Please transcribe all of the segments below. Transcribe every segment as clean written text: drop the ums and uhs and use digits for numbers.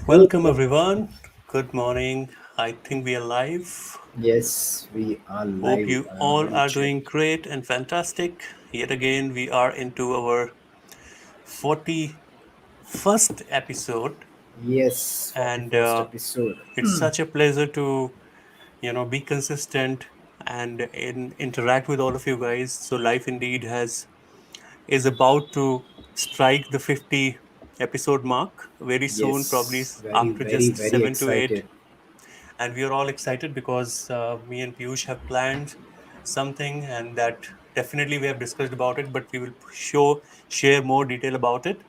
Welcome, everyone. Good morning. I think we are live. Yes, we are Hope live. you I all already are doing checked. great and fantastic. Yet again, we are into our 41st episode, Yes, and 41st episode. it's such a pleasure to be consistent and interact with all of you guys. So, life indeed has is about to strike the 50 episode mark very soon, probably Yes, very, after very, just very 7 to 8. excited. And we are all excited because me and Piyush have planned something, and that definitely we have discussed about it, but we will share more detail about it.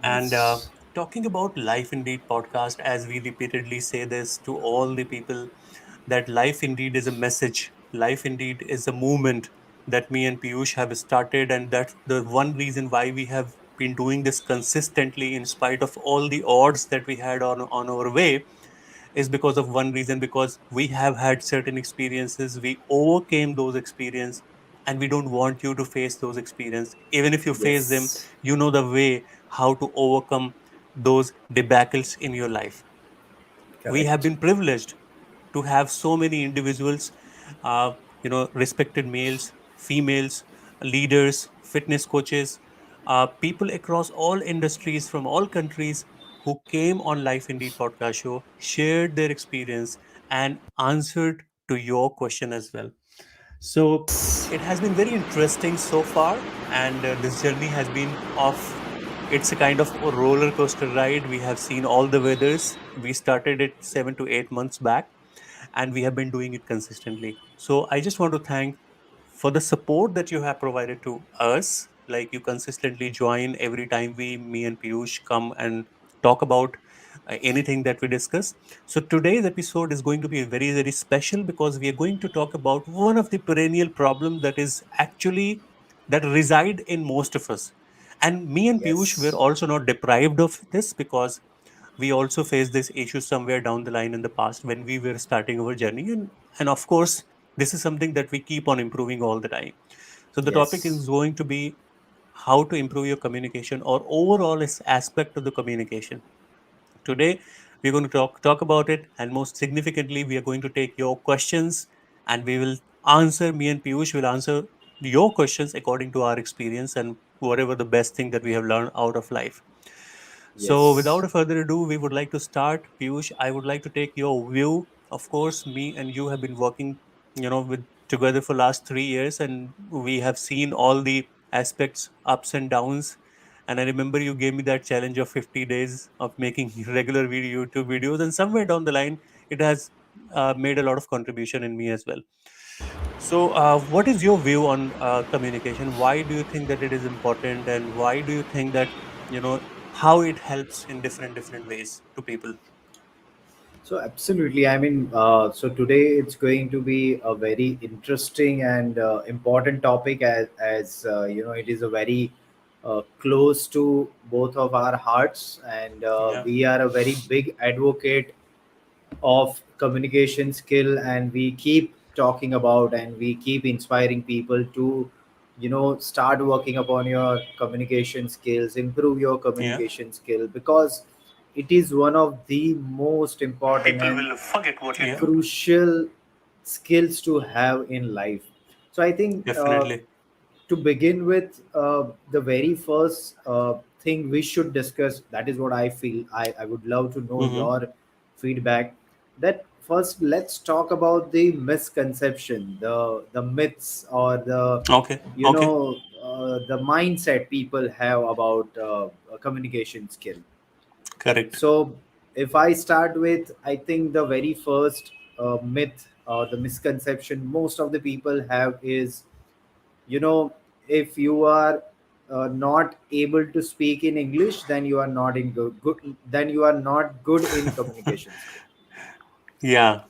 And Yes, talking about Life Indeed podcast, as we repeatedly say this to all the people, that life indeed is a message, life indeed is a movement that me and Piyush have started, and that's the one reason why we have been doing this consistently in spite of all the odds that we had on our way, is because of one reason, because we have had certain experiences, we overcame those experiences, and we don't want you to face those experiences. Even if you face them, yes, you know the way how to overcome those debacles in your life. We have correct. been privileged to have so many individuals, uh, respected males, females, leaders, fitness coaches, people across all industries from all countries who came on Life Indeed podcast show, shared their experience, and answered to your question as well. So it has been very interesting so far, and this journey has been of, it's a kind of a roller coaster ride. We have seen all the weathers. We started it 7 to 8 months back, and we have been doing it consistently. So I just want to thank for the support that you have provided to us. Like, you consistently join every time me and Piyush come and talk about anything that we discuss. So today's episode is going to be very, very special because we are going to talk about one of the perennial problems that is actually that reside in most of us. And me and Piyush were Yes, also not deprived of this, because we also faced this issue somewhere down the line in the past when we were starting our journey, and of course this is something that we keep on improving all the time. So the topic yes, is going to be how to improve your communication, or overall aspect of the communication. Today, we're going to talk about it, and most significantly, we are going to take your questions, and we will answer. Me and Piyush will answer your questions according to our experience and whatever the best thing that we have learned out of life. So, yes, without further ado, we would like to start. Piyush, I would like to take your view. Of course, me and you have been working, with together for last 3 years, and we have seen all the aspects, ups and downs. And I remember you gave me that challenge of 50 days of making regular YouTube videos, and somewhere down the line, it has made a lot of contribution in me as well. So, what is your view on communication? Why do you think that it is important, and why do you think that how it helps in different ways to people? So absolutely. So today it's going to be a very interesting and important topic, as it is a very close to both of our hearts, and Yeah, we are a very big advocate of communication skill, and we keep talking about and we keep inspiring people to start working upon your communication skills, improve your yeah. communication skill, because it is one of the most important People and will forget what you do. crucial skills to have in life. So I think Definitely. to begin with, the very first thing we should discuss, that is what I feel. I would love to know Mm-hmm. your feedback. That first, let's talk about the misconception, the myths, or the Okay. Okay. the mindset people have about a communication skill. Correct. So, if I start with, I think the very first myth or the misconception most of the people have is, you know, if you are not able to speak in English, then you are not in good, then you are not good in communication skill. Yeah.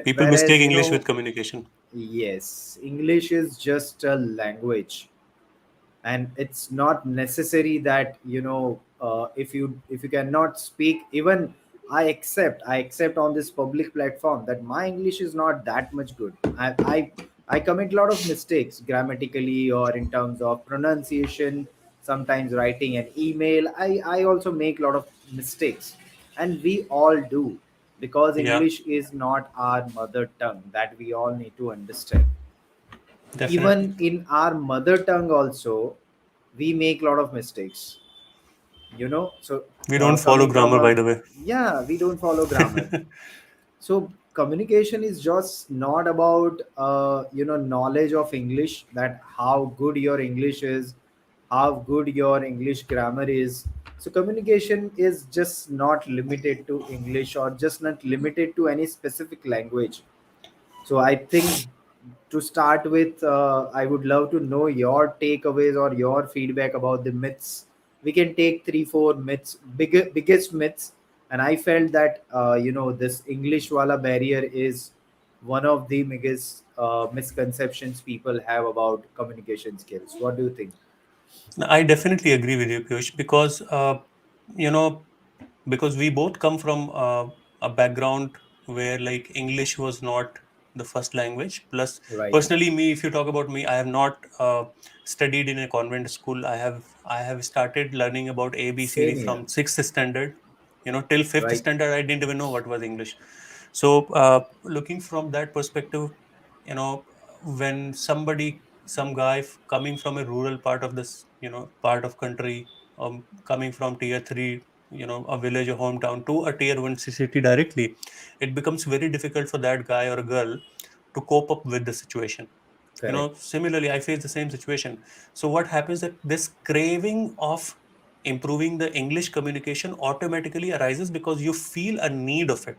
People mistake Whereas, English with communication. yes, English is just a language, and it's not necessary that if you cannot speak. Even I accept on this public platform that my English is not that much good. I commit a lot of mistakes grammatically or in terms of pronunciation. Sometimes writing an email, I also make a lot of mistakes. and we all do, because Yeah, English is not our mother tongue, that we all need to understand. definitely. Even in our mother tongue also, we make a lot of mistakes, so We don't follow coming from grammar, by a, the way. yeah, we don't follow grammar. So communication is just not about knowledge of English, that how good your English is, how good your English grammar is. So communication is just not limited to English, or just not limited to any specific language. So I think, to start with, I would love to know your takeaways or your feedback about the myths. We can take three, four myths, biggest myths, and I felt that this English wala barrier is one of the biggest misconceptions people have about communication skills. What do you think? I definitely agree with you, Piyush, because you know, because we both come from a background where like English was not the first language. Plus, Right. personally, me, if you talk about me, I have not studied in a convent school. I have started learning about ABCD Same here. from sixth standard. Till fifth Right. standard, I didn't even know what was English. So, looking from that perspective, you know, when some guy coming from a rural part of this, part of country, coming from tier three, a village or hometown to a tier one city directly, it becomes very difficult for that guy or girl to cope up with the situation. Correct. Similarly, I face the same situation. So what happens that this craving of improving the English communication automatically arises because you feel a need of it.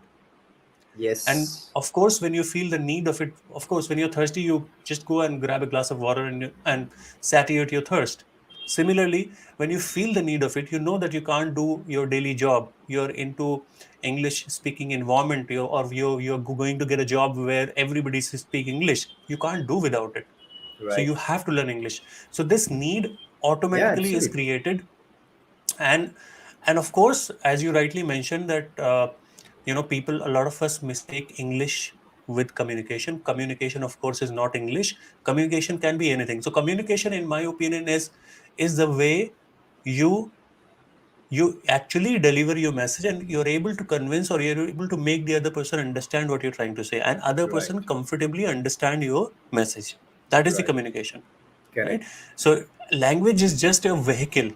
And Yes. of course, when you feel the need of it, of course, when you're thirsty, you just go and grab a glass of water and satiate your thirst. Similarly, when you feel the need of it, you know that you can't do your daily job. You're into English speaking environment, you're going to get a job where everybody speak English. You can't do without it. So Right. you have to learn English. So this need Yeah, automatically is absolutely. created. And and of course, as you rightly mentioned, that people, a lot of us mistake English with communication. Communication, of course, is not English. Communication can be anything. So communication, in my opinion, is the way you you actually deliver your message, and you're able to convince, or you're able to make the other person understand what you're trying to say, and other Right. person comfortably understand your message. That is the Right. communication, right? Correct. So language is just a vehicle.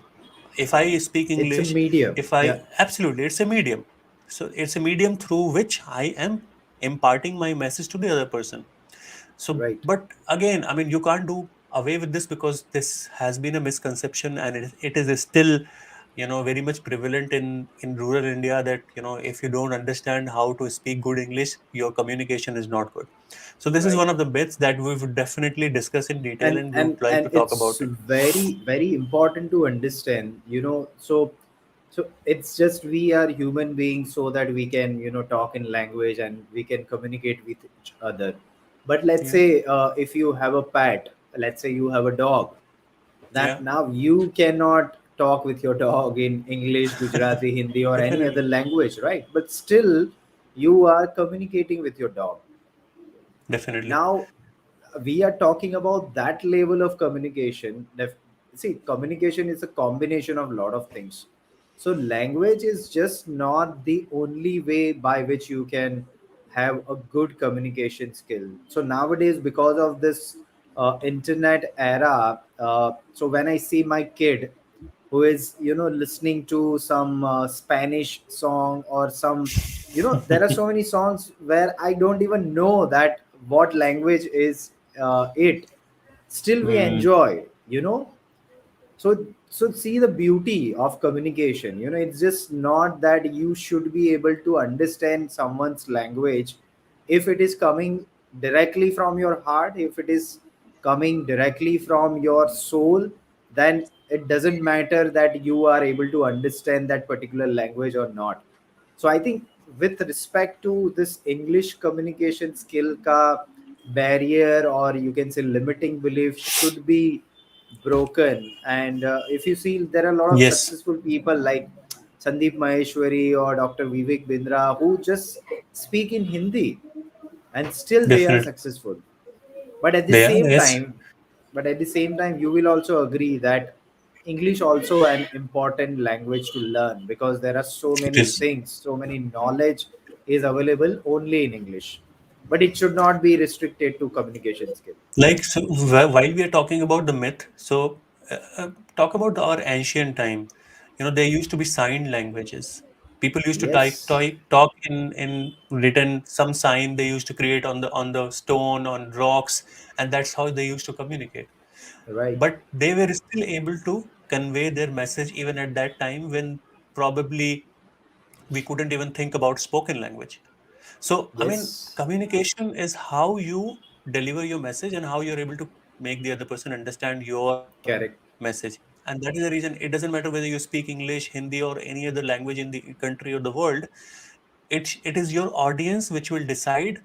If I speak It's a English, medium. if I Yeah. absolutely, it's a medium. So it's a medium through which I am imparting my message to the other person. So, Right. but again, I mean, you can't do away with this, because this has been a misconception, and it is still, very much prevalent in rural India, that if you don't understand how to speak good English, your communication is not good. So this is Right. one of the bits that we would definitely discuss in detail, and and we and would like and to talk it's about it. very, very important to understand, so it's just we are human beings, so that we can talk in language and we can communicate with each other. But let's Yeah, say, if you have a pet, let's say you have a dog, that yeah, now you cannot talk with your dog in English, Gujarati, Hindi, or any other definitely, language, right? But still, you are communicating with your dog. definitely. Now we are talking about that level of communication. See, communication is a combination of a lot of things. So language is just not the only way by which you can have a good communication skill. So nowadays, because of this internet era, so when I see my kid who is listening to some Spanish song, or some, there are so many songs where I don't even know that what language is it, still we Hmm. enjoy, so see the beauty of communication. It's just not that you should be able to understand someone's language if it is coming directly from your heart, if it is coming directly from your soul, then it doesn't matter that you are able to understand that particular language or not. So I think, with respect to this English communication skill ka barrier, or you can say limiting belief, should be broken. And if you see, there are a lot of Yes, successful people like Sandeep Maheshwari or Dr. Vivek Bindra, who just speak in Hindi, and still they are definitely. successful. But at the They are, same yes. time, you will also agree that English also an important language to learn, because there are so It many is. things, so many knowledge is available only in English, but it should not be restricted to communication skill. Like, so while we are talking about the myth, so talk about our ancient time. You know, there used to be sign languages. People used to Yes, talk in written some sign they used to create on the stone, on rocks, and that's how they used to communicate. right. But they were still able to convey their message even at that time when probably we couldn't even think about spoken language. So, I mean, Yes, communication is how you deliver your message and how you're able to make the other person understand your correct. message. And that is the reason it doesn't matter whether you speak English, Hindi, or any other language in the country or the world. It is your audience which will decide,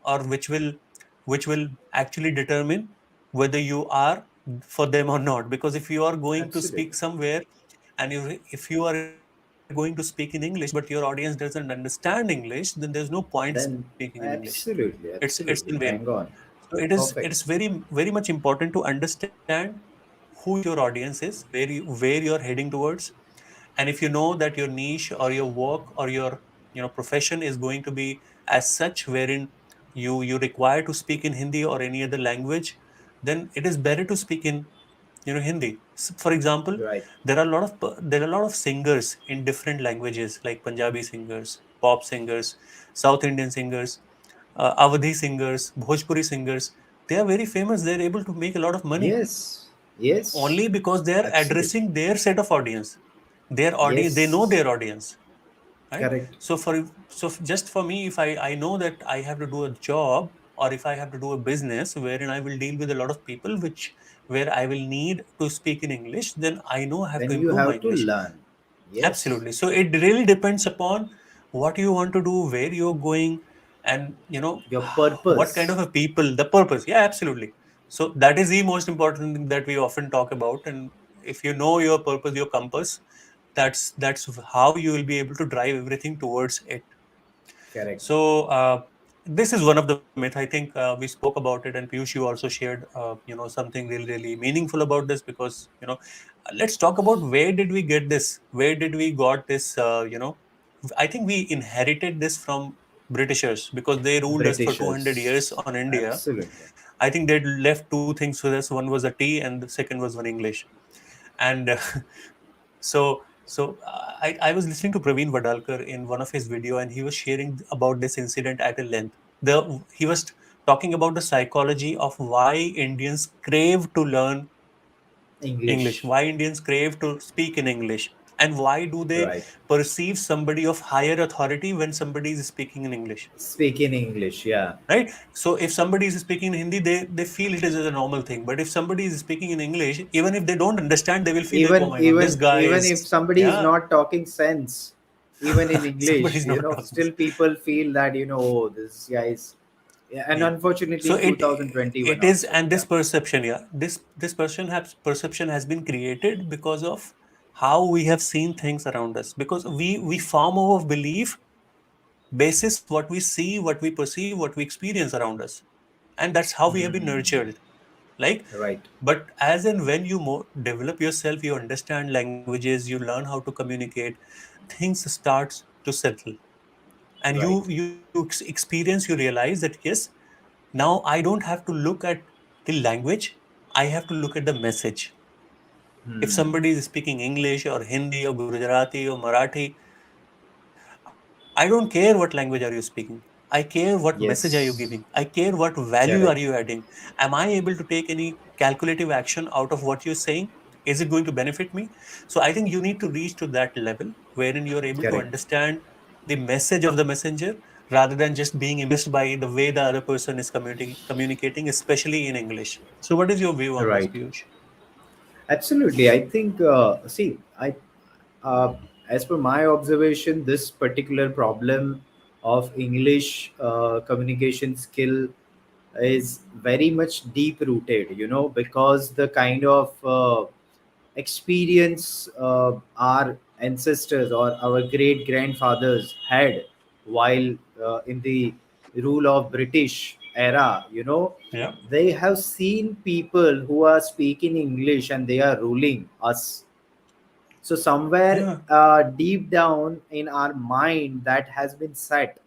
or which will actually determine whether you are for them or not. Because if you are going to speak Absolutely. somewhere, and if you are going to speak in English but your audience doesn't understand English, then there's no point speaking in English. Then It's absolutely, in vain. absolutely, bang So on. it's Perfect. very very much important to understand who your audience is, where you're heading towards. And if you know that your niche or your work or your profession is going to be as such, wherein you require to speak in Hindi or any other language, then it is better to speak in Hindi. For example, Right. there are a lot of singers in different languages, like Punjabi singers, pop singers, South Indian singers, Awadhi singers, Bhojpuri singers. They are very famous. They're able to make a lot of money Yes, yes, only because they are absolutely. addressing their set of audience. Their audience, they know Yes, their audience, right? correct. Just for me, if I know that I have to do a job, or if I have to do a business wherein I will deal with a lot of people, which where I will need to speak in English, then I know I have Then to you improve my have to English. learn. Yes, Absolutely. So it really depends upon what you want to do, where you're going, and your what kind purpose. of a people, the purpose. Yeah, absolutely. So that is the most important thing that we often talk about. And if you know your purpose, your compass, that's how you will be able to drive everything towards it. Correct. So this is one of the myth. I think we spoke about it, and Piyush, you also shared something really really meaningful about this, because let's talk about where did we get this? Where did we got this? I think we inherited this from Britishers, because they ruled us for 200 years Britishers. on India. Absolutely. I think they left two things with us. One was a tea, and the second was one English. And I was listening to Praveen Vadalkar in one of his video, and he was sharing about this incident at a length. He was talking about the psychology of why Indians crave to learn English, English. why Indians crave to speak in English, and why do they Right. perceive somebody of higher authority when somebody is speaking in English. Speak in English. Yeah. Right? So if somebody is speaking in Hindi, they feel it is a normal thing. But if somebody is speaking in English, even if they don't understand, they will feel like, oh Even my god, this even guy even if is, somebody is yeah, not talking sense, even in English, somebody's not talking. still people feel that, oh, this guy is. Yeah, and Yeah. unfortunately So in 2021 it is, also. and Yeah. this perception, yeah, this perception has been created because of how we have seen things around us. Because we form our belief basis what we see, what we perceive, what we experience around us, and that's how we have been Hmm. nurtured. Like, Right. but as and when you more develop yourself, you understand languages, you learn how to communicate, things starts to settle, and Right. you experience, you realize that yes, now I don't have to look at the language, I have to look at the message. If Hmm. somebody is speaking English or Hindi or Gujarati or Marathi, I don't care what language are you speaking. I care what message are you giving. I Yes. care what value are you Correct. adding. Am I able to take any calculative action out of what you're saying? Is it going to benefit me? So I think you need to reach to that level wherein you're able to Correct. understand the message of the messenger, rather than just being impressed by the way the other person is communicating, especially in English. So what is your view on this, Right. Piyush? Absolutely. I think, see, uh, as per my observation, this particular problem of English communication skill is very much deep rooted, because the kind of experience our ancestors or our great grandfathers had while in the rule of British, era, Yeah. they have seen people who are speaking English and they are ruling us. So somewhere Yeah. deep down in our mind, that has been set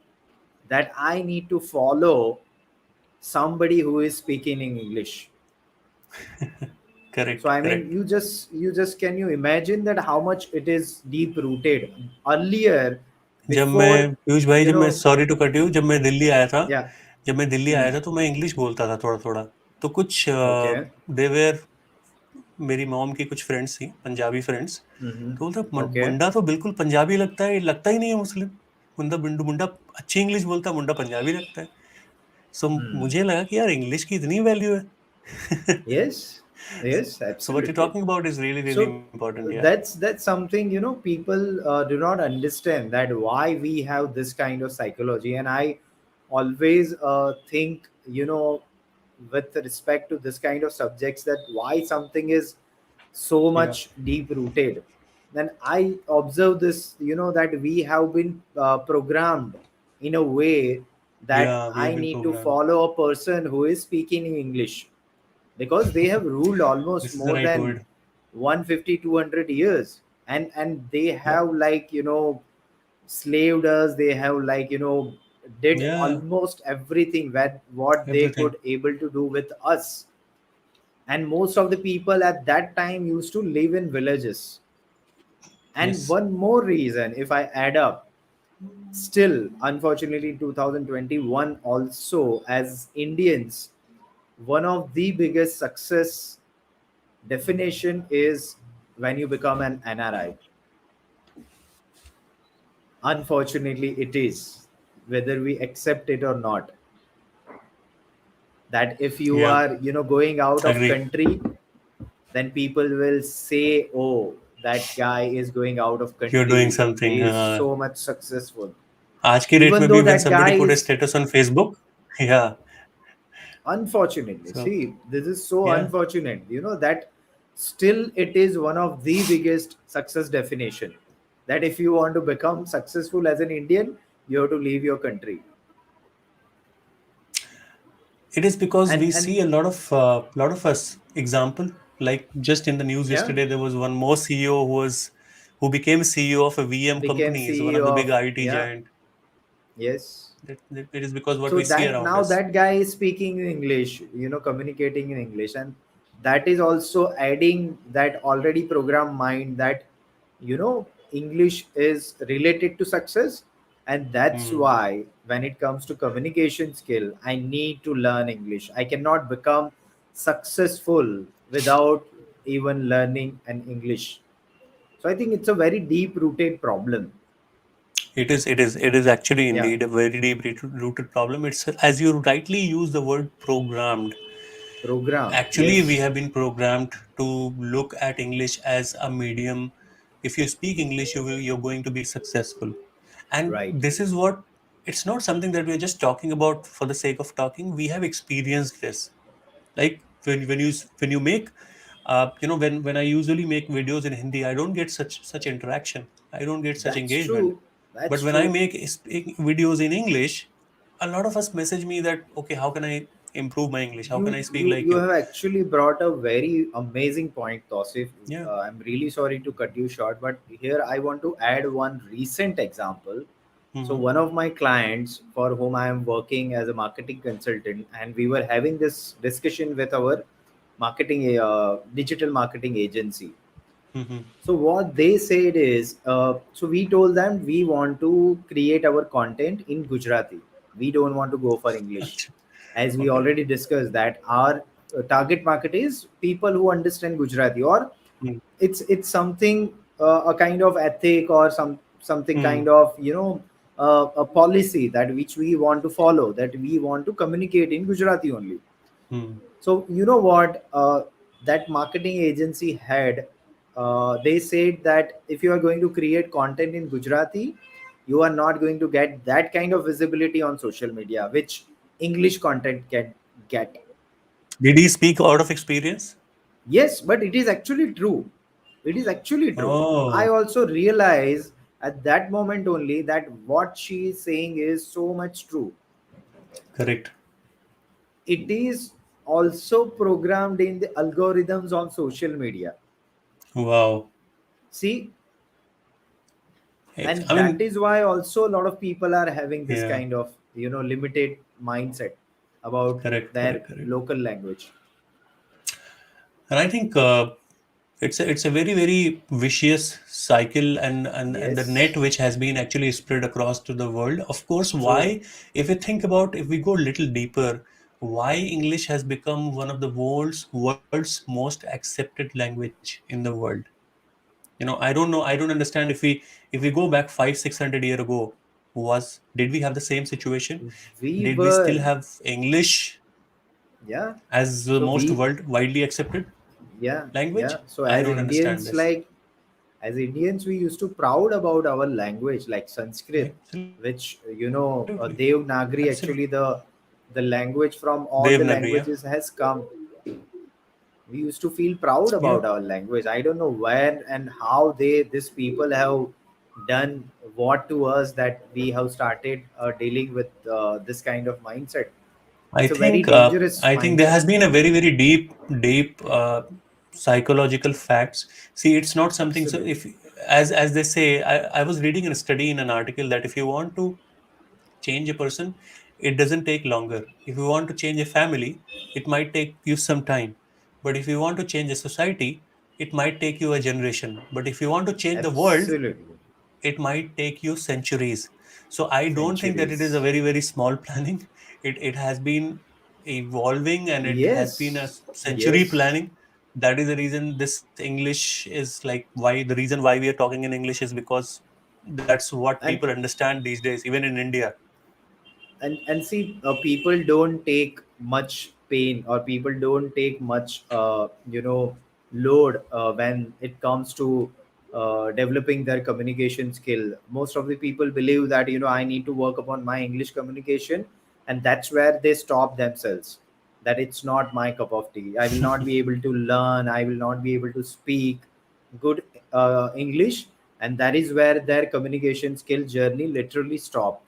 that I need to follow somebody who is speaking in English. So Correct. I mean, Correct. you just can you imagine that how much it is deep rooted earlier, जब before, मैं पीयूष भाई, you जब मैं know sorry to cut you, जब मैं दिल्ली आया था, yeah. जब मैं दिल्ली Hmm. आया था तो मैं इंग्लिश बोलता था थोड़ा थोड़ा। तो कुछ Okay. देवेर मेरी मॉम की कुछ फ्रेंड्स थी, पंजाबी फ्रेंड्स। Hmm. तो बोलता Okay. मुंडा तो बिल्कुल पंजाबी लगता है, लगता ही नहीं है मुस्लिम। मुंडा बिंडू मुंडा अच्छी इंग्लिश बोलता है, मुंडा पंजाबी लगता है। सो Hmm. मुझे लगा कि यार इंग्लिश की इतनी वैल्यू है। Yes. Yes, so what you absolutely. Talking about is really really So important. या that's something, people do not understand that why we have this kind of psychology. And I always think, with respect to this kind of subjects, that why something is so या much deep rooted. Then I observe this, that we have been programmed in a way that या we have I been need to programmed. follow a person who is speaking in English, because they have ruled almost this is the more right than word. 150, 200 years. And they या have, like, slaved us. They have, like, did या almost everything that what they everything. could able to do with us. And most of the people at that time used to live in villages. And yes. one more reason, if I add up, still unfortunately 2021 also, as Indians, one of the biggest success definition is when you become an NRI. Unfortunately, it is, whether we accept it or not. That if you या are, going out of agree. country, then people will say, "Oh, that guy is going out of you are doing country. Something. He is so much successful." आज की date Even में भी though when that somebody guy put a is, status on Facebook. या unfortunately, so see, this is so या unfortunate, that still it is one of the biggest success definition. That if you want to become successful as an Indian, you have to leave your country. it is because And we see a lot of us example, like just in the news yeah, yesterday there was one more CEO who became CEO of a VM became company, is one CEO of the big of, IT yeah, giant. yes. It is because what So we see that around now us. that guy is speaking in English, communicating in English, and that is also adding that already programmed mind that, English is related to success. And that's Hmm. why when it comes to communication skill, I need to learn English. I cannot become successful without even learning an English. So I think it's a very deep rooted problem. It is actually Yeah. indeed a very deep rooted problem. It's, as you rightly use the word programmed. Program. Actually, we Yes. have been programmed to look at English as a medium. If you speak English, you're going to be successful. And Right. this is what, it's not something that we're just talking about for the sake of talking. We have experienced this. Like when you make, when I usually make videos in Hindi, I don't get such interaction. I don't get such That's engagement. true. That's But when I true. make videos in English, a lot of us message me that, okay, how can I improve my English? How can You I speak you like you you? have actually brought a very amazing point, Tausif. Yeah. I'm really sorry to cut you short, but here I want to add one recent example. So Hmm. one of my clients for whom I am working as a marketing consultant, and we were having this discussion with our digital marketing agency. Hmm. So what they said is, so we told them we want to create our content in Gujarati. We don't want to go for English, Achha. as we Okay. already discussed that our target market is people who understand Gujarati, or Hmm. it's something, a kind of ethic, or something Hmm. kind of, a policy that which we want to follow, that we want to communicate in Gujarati only. Hmm. So you know what, that marketing agency had, they said that if you are going to create content in Gujarati, you are not going to get that kind of visibility on social media, which English content can get. Did he speak out of experience? Yes, but it is actually true. It is actually true. I Oh, also realize at that moment only that what she is saying is so much true. correct. it is also programmed in the algorithms on social media. Wow. See, I and that mean, is why also a lot of people are having this yeah, kind of limited mindset about correct, their correct, correct. local language. And I think it's a very very vicious cycle, and the net Yes, which has been actually spread across to the world. Of course, true. why? If you think about, if we go a little deeper, why English has become one of the world's most accepted language in the world. I don't know. I don't understand. If we go back 500-600 year ago, was did we have the same situation? We Did we were, still have English yeah. as the So most we, widely accepted yeah, yeah. language? So I as don't understand Indians, this. like as Indians, we used to proud about our language, like Sanskrit, Absolutely, which Devanagari, absolutely. actually the language from all the Devanagari, yeah, languages has come. We used to feel proud yeah. about our language. I don't know when and how these people have done what to us that we have started dealing with this kind of mindset. I It's a very think dangerous I think there mindset. has been a very very deep psychological facts. See, it's not something. So Absolutely. if, as they say, I was reading a study in an article that if you want to change a person, it doesn't take longer. If you want to change a family, it might take you some time. But if you want to change a society, it might take you a generation. But if you want to change the world, Absolutely. it might take you centuries. So I don't think that it is a Centuries. very very small planning. It has been evolving, and it has been a Yes. century Yes. planning. That is the reason this English is like, why the reason why we are talking in English is because that's what and people understand these days, even in India. and see, people don't take much pain, or people don't take much load when it comes to developing their communication skill. Most of the people believe that I need to work upon my English communication, and that's where they stop themselves, that it's not my cup of tea. I will not be able to learn, I will not be able to speak good English, and that is where their communication skill journey literally stops.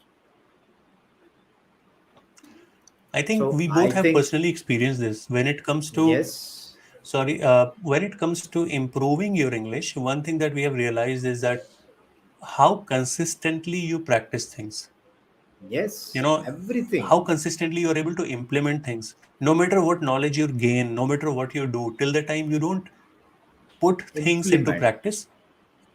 I think So we I both have think, personally experienced this when it comes to, yes, sorry, when it comes to improving your English. One thing that we have realized is that how consistently you practice things. you yes, know everything. how consistently you're able to implement things, no matter what knowledge you gain, no matter what you do, till the time you don't put things into Implement. practice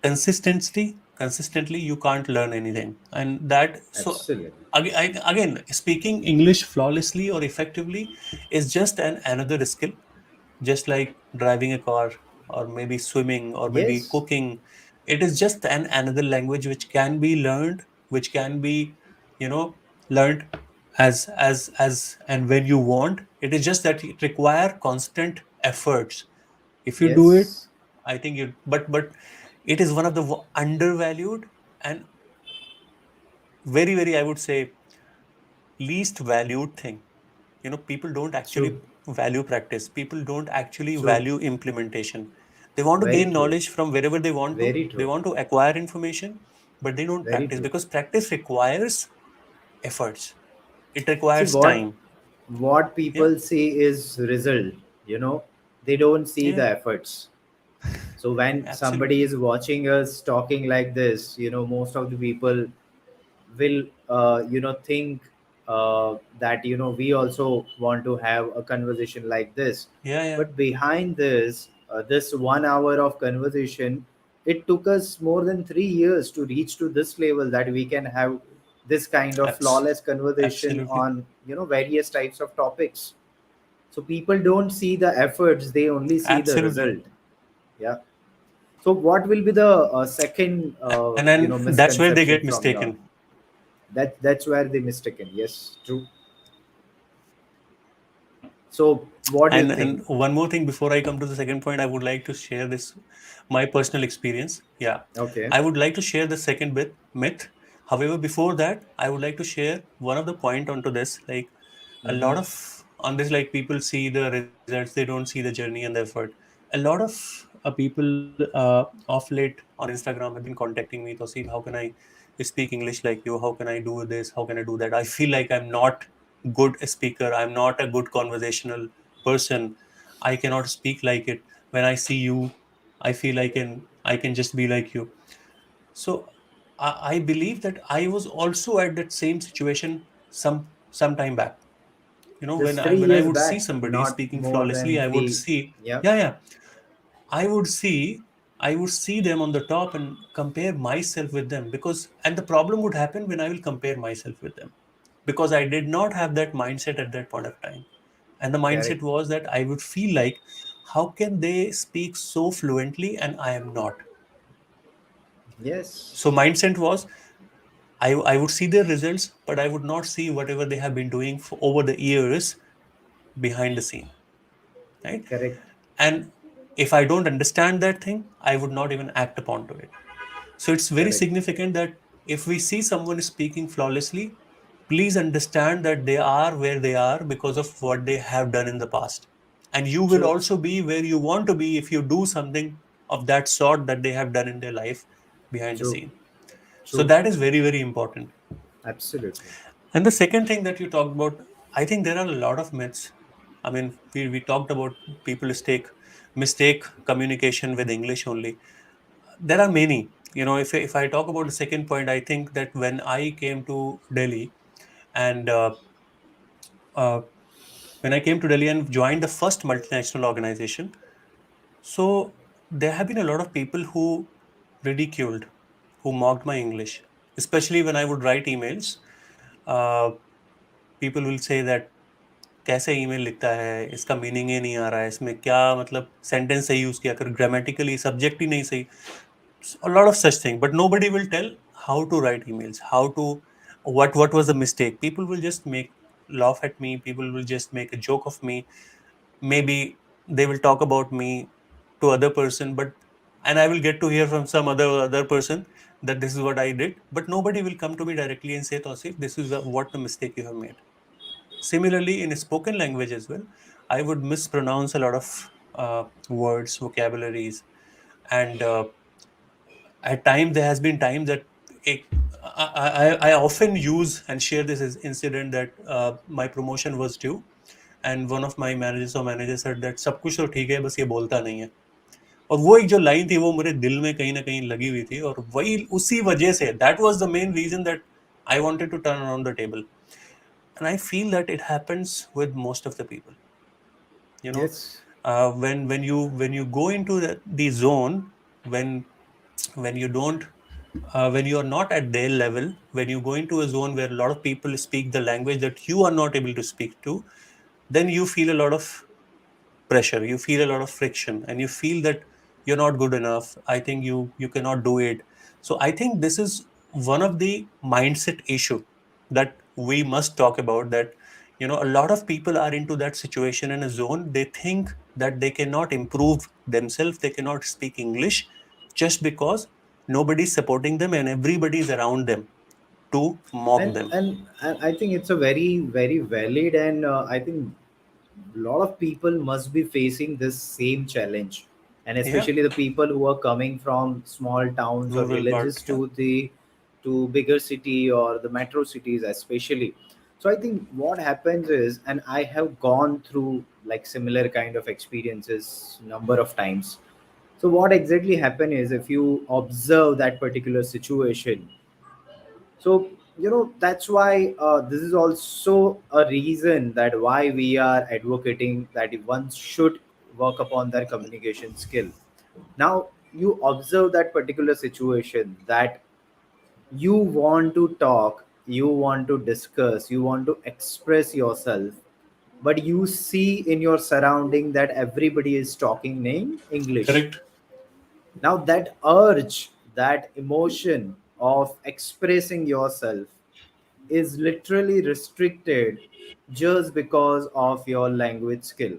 consistently, you can't learn anything. And that, so Absolutely. again, speaking English flawlessly or effectively is just another skill, just like driving a car, or maybe swimming, or maybe Yes, cooking. It is just another language which can be learned, which can be, you know learned as and when you want. It is just that it require constant efforts. If you do it, yes, I think you, but it is one of the undervalued and very very, I would say, least valued thing. People don't actually true, value practice, people don't actually true, value implementation. They want to very gain true, knowledge from wherever they want to, very they true, want to acquire information, but they don't very practice true. because practice requires efforts, it See, requires what time. what Yeah, people see is result, you know, they don't see yeah, the efforts. So when somebody absolutely, is watching us talking like this, most of the people will think that we also want to have a conversation like this. yeah, yeah, But behind this 1 hour of conversation, it took us more than 3 years to reach to this level, that we can have this kind of Abs- flawless conversation absolutely, on various types of topics. So people don't see the efforts, they only see the absolutely. result. Yeah. So what will be the second And then that's where they misconception get from your? mistaken. That's where they mistaken. Yes, true. So what do you think? And one more thing before I come to the second point, I would like to share this, my personal experience. Yeah, Okay. I would like to share the second bit myth. However, before that, I would like to share one of the point onto this. Like, a Mm-hmm. lot of on this, like, people see the results, they don't see the journey and the effort. A lot of people of late on Instagram have been contacting me, to see how can I speak English like you, how can I do this, how can I do that. I feel like I'm not good speaker. I'm not a good conversational person. I cannot speak like it. When I see you, I feel I can just be like you. So I believe that I was also at that same situation some time back. When Just I three when I years would see back, somebody not speaking more flawlessly, than I would three. see, Yeah. yeah, yeah, I would see I would see them on the top and compare myself with them, and the problem would happen when I will compare myself with them, because I did not have that mindset at that point of time. And the mindset Correct. was that I would feel like, how can they speak so fluently and I am not? Yes. So mindset was, I would see their results, but I would not see whatever they have been doing for over the years behind the scene, right? Correct. And if I don't understand that thing, I would not even act upon to it. So it's very Correct. significant that if we see someone speaking flawlessly, please understand that they are where they are because of what they have done in the past. And you will True. also be where you want to be if you do something of that sort that they have done in their life behind the True. scene. So True. that is very, very important. Absolutely. And the second thing that you talked about, I think there are a lot of myths. I mean, we talked about people mistake communication with English only. There are many. If I talk about the second point, I think that when I came to Delhi and uh, when I came to Delhi and joined the first multinational organization, so there have been a lot of people who ridiculed, who mocked my English, especially when I would write emails. Uh, People will say that कैसे email लिखता है, इसका meaning ही नहीं आ रहा है, इसमें क्या मतलब सेंटेंस सही यूज किया कर, ग्रामेटिकली सब्जेक्ट ही नहीं सही. A lot of such thing, but nobody will tell how to write emails, how to, what was the mistake. People will just make laugh at me, people will just make a joke of me, maybe they will talk about me to other person, but and I will get to hear from some other person that this is what I did, but nobody will come to me directly and say, Tausif, this is what the mistake you have made. Similarly, in spoken language as well, I would mispronounce a lot of words, vocabularies, and at times there has been times that it, I often use and share this as incident that my promotion was due, and one of my managers said that सब कुछ तो ठीक है, बस ये बोलता नहीं है. और वो एक जो लाइन थी वो मेरे दिल में कहीं ना कहीं लगी हुई थी, और वही उसी वजह से that was the main reason that I wanted to turn around the table. And I feel that it happens with most of the people. you know Yes. when you go into the zone, when when you don't when you are not at their level, when you go into a zone where a lot of people speak the language that you are not able to speak to, then you feel a lot of pressure, you feel a lot of friction, and you feel that you're not good enough. I think you cannot do it. So I think this is one of the mindset issue that we must talk about, that a lot of people are into that situation in a zone. They think that they cannot improve themselves, they cannot speak English, just because nobody's supporting them and everybody is around them to mock and them. and, and I think it's a very very valid, and I think a lot of people must be facing this same challenge, and Yeah, especially the people who are coming from small towns or rural part, villages yeah. to bigger city or the metro cities especially. So I think what happens is, and I have gone through like similar kind of experiences number of times. So what exactly happen is, if you observe that particular situation, so that's why this is also a reason that why we are advocating that one should work upon their communication skill. Now you observe that particular situation, that you want to talk, you want to discuss, you want to express yourself, but you see in your surrounding that everybody is talking in English. Correct. Now that urge, that emotion of expressing yourself is literally restricted just because of your language skill.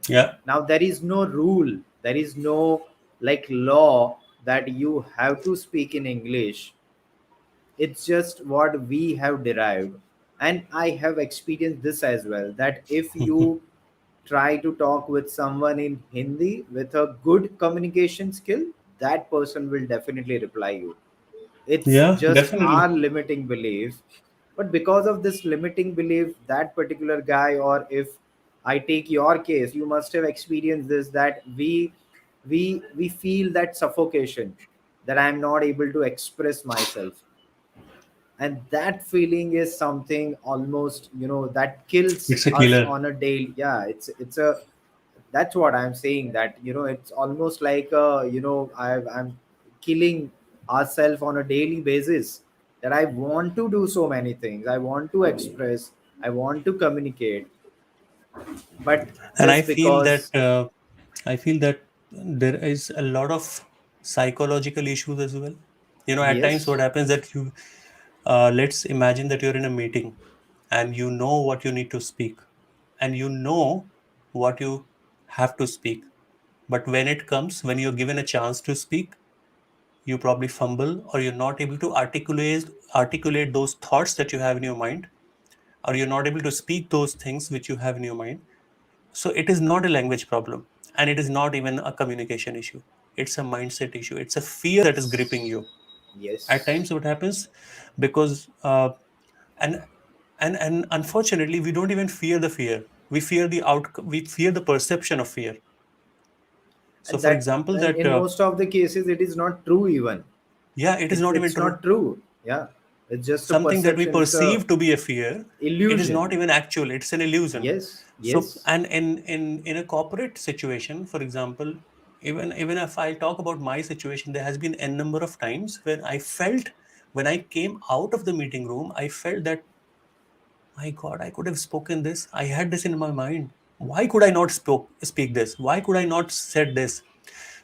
Yeah. Now there is no rule, there is no like law that you have to speak in English. It's just what we have derived. And I have experienced this as well, that if you try to talk with someone in Hindi with a good communication skill, that person will definitely reply you. It's Yeah, just our definitely. limiting belief But because of this limiting belief, that particular guy, or if I take your case, you must have experienced this, that we feel that suffocation, that I'm not able to express myself. And that feeling is something almost, that kills It's a us killer. on a daily. Yeah, it's a, that's what I'm saying, that it's almost like I'm killing ourselves on a daily basis, that I want to do so many things, I want to express, I want to communicate, but And just because. I feel that there is a lot of psychological issues as well. At times what Yes. happens that you let's imagine that you're in a meeting and you know what you need to speak and you know what you have to speak. But when you're given a chance to speak, you probably fumble or you're not able to articulate those thoughts that you have in your mind, or you're not able to speak those things which you have in your mind. So it is not a language problem, and it is not even a communication issue. It's a mindset issue. It's a fear that is gripping you. At Yes. times, what happens, because and and unfortunately, we don't even fear the fear. We fear the outcome. We fear the perception of fear. So, And for that, example, and that in most of the cases it is not true even. yeah, it is it's not even it's true. not true. Yeah, it's just a Something that we perception, it's a perceive to be a fear, it is illusion. not even actual. It's an illusion. Yes, So, yes. and in a corporate situation, for example, even if I talk about my situation, there has been n number of times when I felt, when I came out of the meeting room, I felt that, my God, I could have spoken this. I had this in my mind. Why could I not speak this? Why could I not said this?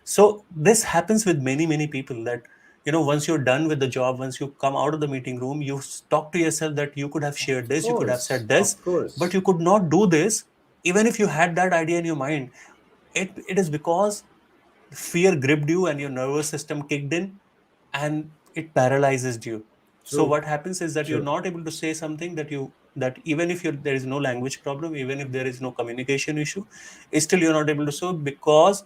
So this happens with many people, that once you're done with the job, once you come out of the meeting room, you talk to yourself that you could have shared Of this, you could have course, said this, of but course. you could not do this. Even if you had that idea in your mind, it is because fear gripped you and your nervous system kicked in and it paralyzes you. So True, what happens is that you're true, not able to say something, that even if there is no language problem, even if there is no communication issue, still you're not able to say, because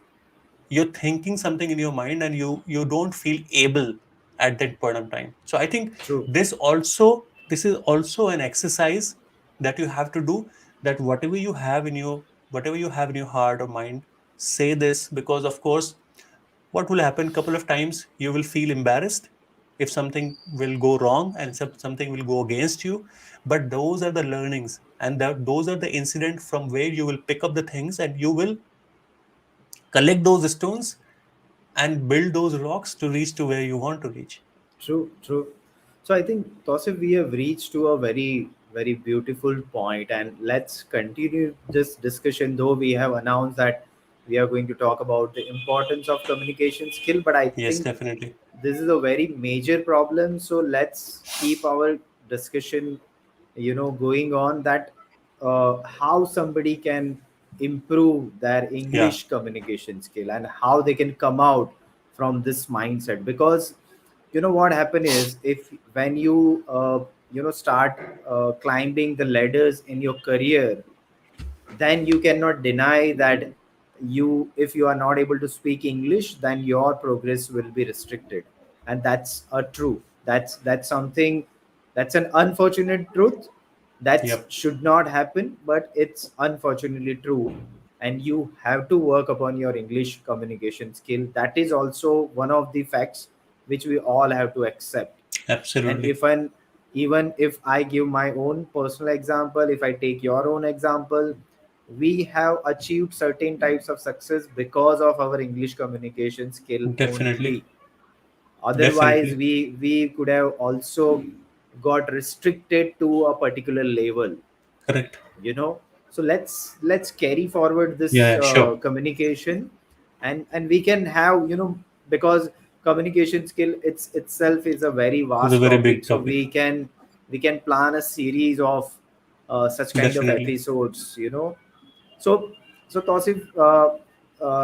you're thinking something in your mind and you don't feel able at that point of time. So I think true. this is also an exercise that you have to do, that whatever you have in your heart or mind, say this. Because of course, what will happen, couple of times you will feel embarrassed if something will go wrong and something will go against you. But those are the learnings, and those are the incident from where you will pick up the things and you will collect those stones and build those rocks to reach to where you want to reach. True, true. So I think, Tosif, we have reached to a very, very beautiful point, and let's continue this discussion. Though we have announced that we are going to talk about the importance of communication skill, but I Yes, think definitely. this is a very major problem. So let's keep our discussion, going on, that how somebody can improve their Yeah, English communication skill, and how they can come out from this mindset. Because what happen is, if when you start climbing the ladders in your career, then you cannot deny that, if you are not able to speak English, then your progress will be restricted. And that's a true, that's something, that's an unfortunate truth, that yep, should not happen, but it's unfortunately true. And you have to work upon your English communication skill. That is also one of the facts which we all have to accept. And absolutely. even if I give my own personal example, if I take your own example, we have achieved certain types of success because of our English communication skill Definitely. only. Otherwise Definitely. we could have also got restricted to a particular level, Correct. you know. So let's carry forward this Yeah, sure. communication, and we can have, because communication skill itself is a very It's a vast very topic. big So topic. we can plan a series of such kind of Definitely. episodes, so Tausif,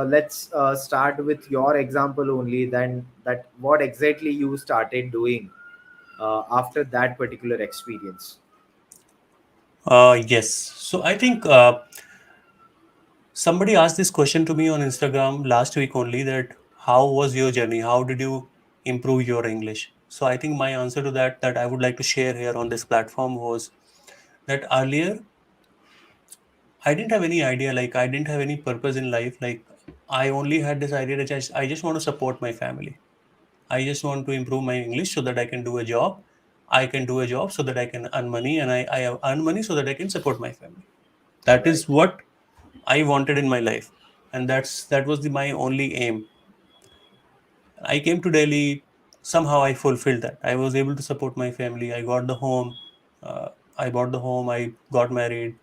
let's start with your example only, then, that what exactly you started doing after that particular experience. Yes. So I think somebody asked this question to me on Instagram last week only, that how was your journey? How did you improve your English? So I think my answer to that I would like to share here on this platform was that earlier I didn't have any idea, like I didn't have any purpose in life. Like I only had this idea that I just want to support my family. I just want to improve my English so that I can do a job. I can do a job so that I can earn money, and I earn money so that I can support my family. That Right. is what I wanted in my life. And that was my only aim. I came to Delhi. Somehow I fulfilled that. I was able to support my family. I got the home. Uh, I bought the home. I got married,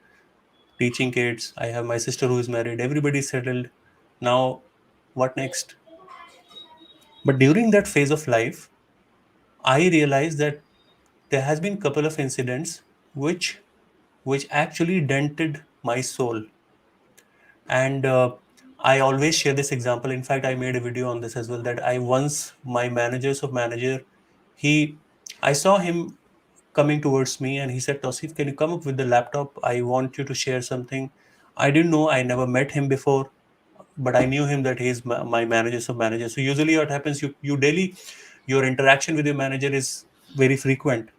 teaching kids. I have my sister who is married. Everybody's settled. Now, what next? But during that phase of life, I realized that there has been couple of incidents which actually dented my soul. And I always share this example. In fact, I made a video on this as well, that I once, my managers of manager, he I saw him coming towards me and he said, Tosif, can you come up with the laptop? I want you to share something. I didn't know, I never met him before, but I knew him that he's my managers of manager. So usually what happens, you daily, your interaction with your manager is very frequent,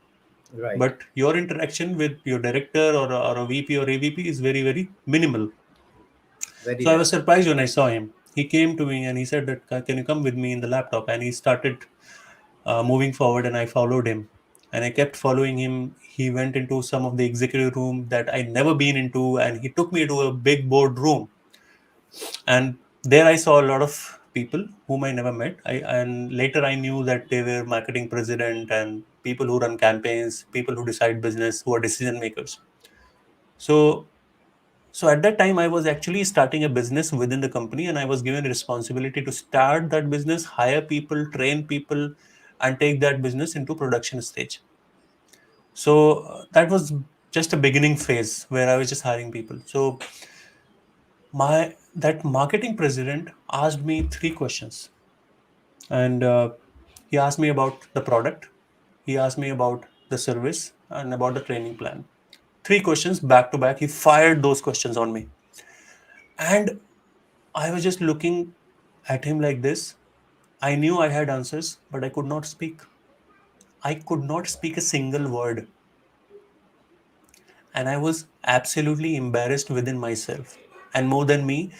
Right. but your interaction with your director or a VP or AVP is very, very minimal. Very So I was less. surprised when I saw him. He came to me and he said that, can you come with me in the laptop? And he started moving forward, and I followed him. And I kept following him. He went into some of the executive room that I never been into, and he took me to a big board room. And there I saw a lot of people whom I never met. And later I knew that they were marketing president and people who run campaigns, people who decide business, who are decision makers. So so at that time, I was actually starting a business within the company, and I was given a responsibility to start that business, hire people, train people, and take that business into production stage. So that was just a beginning phase where I was just hiring people. So my that marketing president asked me three questions, and he asked me about the product, he asked me about the service, and about the training plan. Three questions back to back. He fired those questions on me, and I was just looking at him like this. I knew I had answers, but I could not speak. I could not speak a single word. And I was absolutely embarrassed within myself. And more than me,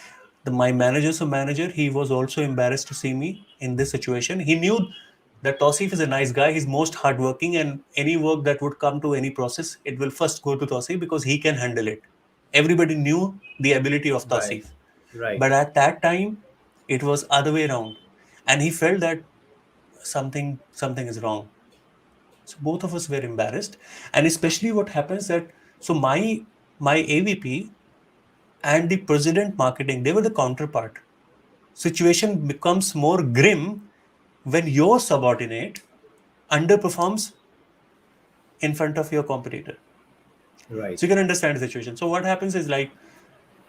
my manager's a manager, he was also embarrassed to see me in this situation. He knew that Tosif is a nice guy. He's most hardworking, and any work that would come to any process, it will first go to Tosif because he can handle it. Everybody knew the ability of Right. Tosif. Right. But at that time, it was other way around. And he felt that something is wrong. So both of us were embarrassed. And especially what happens that, so my AVP and the president marketing, they were the counterpart. Situation becomes more grim when your subordinate underperforms in front of your competitor. Right. So you can understand the situation. So what happens is, like,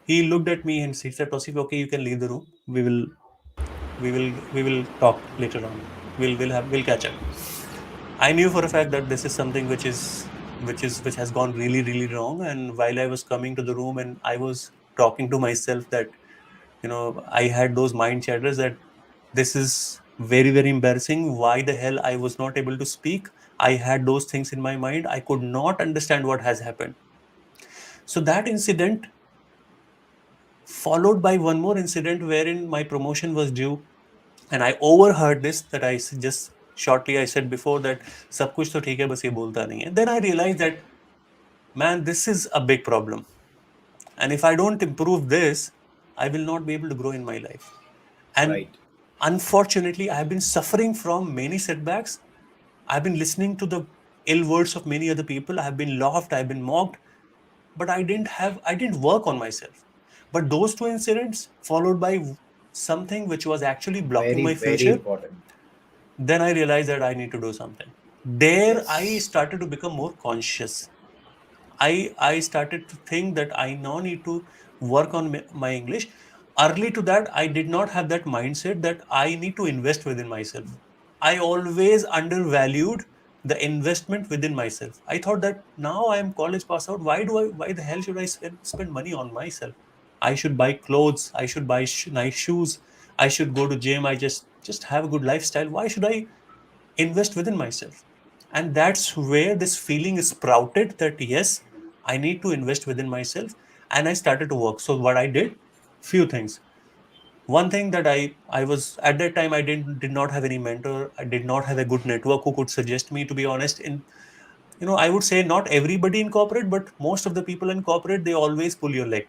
he looked at me and he said, Tosif, okay, you can leave the room. We will talk later on. We'll catch up. I knew for a fact that this is something which has gone really, really wrong. And while I was coming to the room and I was talking to myself that, I had those mind chatters that this is very, very embarrassing. Why the hell I was not able to speak? I had those things in my mind. I could not understand what has happened. So that incident followed by one more incident wherein my promotion was due, and I overheard this, that just shortly I said before that सब कुछ तो ठीक है बस ये बोलता नहीं है. Then I realized that, man, this is a big problem, and if I don't improve this, I will not be able to grow in my life. And Right. unfortunately, I have been suffering from many setbacks. I've been listening to the ill words of many other people. I have been laughed, I've been mocked, but I didn't work on myself. But those two incidents followed by something which was actually blocking Very, my very future, important. then I realized that I need to do something. There I Yes. started to become more conscious. I started to think that I now need to work on my English. Early to that, I did not have that mindset that I need to invest within myself. I always undervalued the investment within myself. I thought that now I am college pass out. Why the hell should I spend money on myself? I should buy clothes. I should buy nice shoes. I should go to gym. I just have a good lifestyle. Why should I invest within myself. And that's where this feeling is sprouted that yes, I need to invest within myself. And I started to work. So what I did, few things. One thing that I was at that time, I did not have any mentor. I did not have a good network who could suggest me, to be honest. In, I would say not everybody in corporate, but most of the people in corporate, they always pull your leg.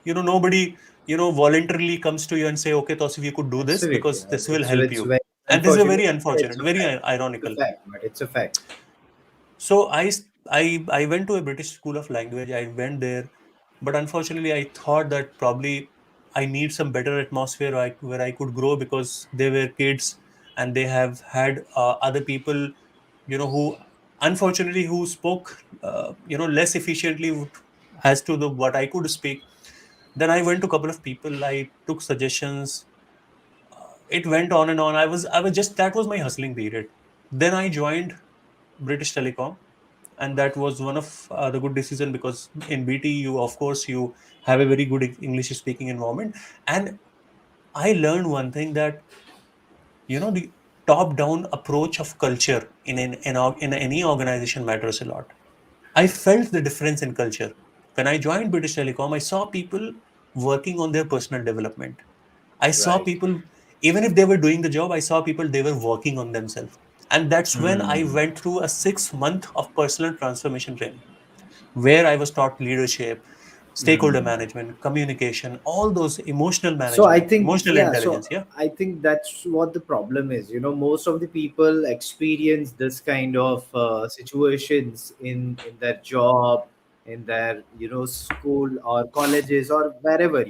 Nobody, voluntarily comes to you and say, okay, Tosif, you could do this Absolutely. because this will help It's you. very And this is a unfortunate, very but it's unfortunate, a very fact. It's a ironical. fact, but it's a fact. So I went to a British school of language. I went there, but unfortunately, I thought that probably I need some better atmosphere where I could grow, because they were kids and they have had other people, who unfortunately who spoke, less efficiently as to the what I could speak. Then I went to a couple of people. I took suggestions. It went on and on. I was just, that was my hustling period. Then I joined British Telecom, and that was one of the good decision, because in BT, you, of course, you have a very good English speaking environment. And I learned one thing, that the top down approach of culture in any organization matters a lot. I felt the difference in culture when I joined British Telecom. I saw people working on their personal development. I saw Right. people, even if they were doing the job, I saw people, they were working on themselves. And that's when I Hmm. went through a 6 month of personal transformation training, where I was taught leadership, stakeholder Hmm. management, communication, all those emotional So I management, think, emotional yeah, so intelligence. Yeah. I think that's what the problem is. Most of the people experience this kind of situations in their job, in their school or colleges or wherever.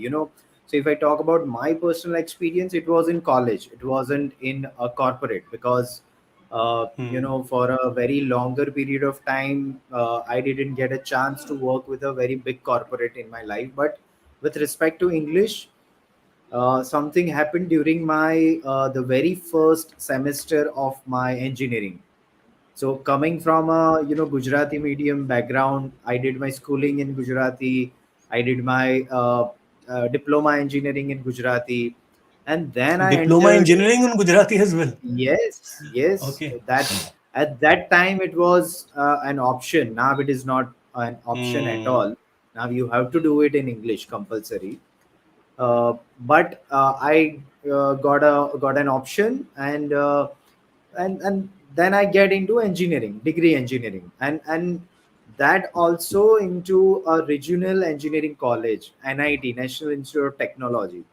So if I talk about my personal experience, it was in college. It wasn't in a corporate, because Hmm. for a very longer period of time, I didn't get a chance to work with a very big corporate in my life. But with respect to English, something happened during my the very first semester of my engineering. So coming from a Gujarati medium background, I did my schooling in Gujarati. I did my diploma engineering in Gujarati, and then I Diploma entered. engineering in Gujarati as well. Yes, yes. Okay. That at that time it was an option. Now it is not an option at Hmm. all. Now you have to do it in English compulsory. But I got an option, and then I get into engineering, degree engineering, and that also into a regional engineering college, NIT, National Institute of Technology.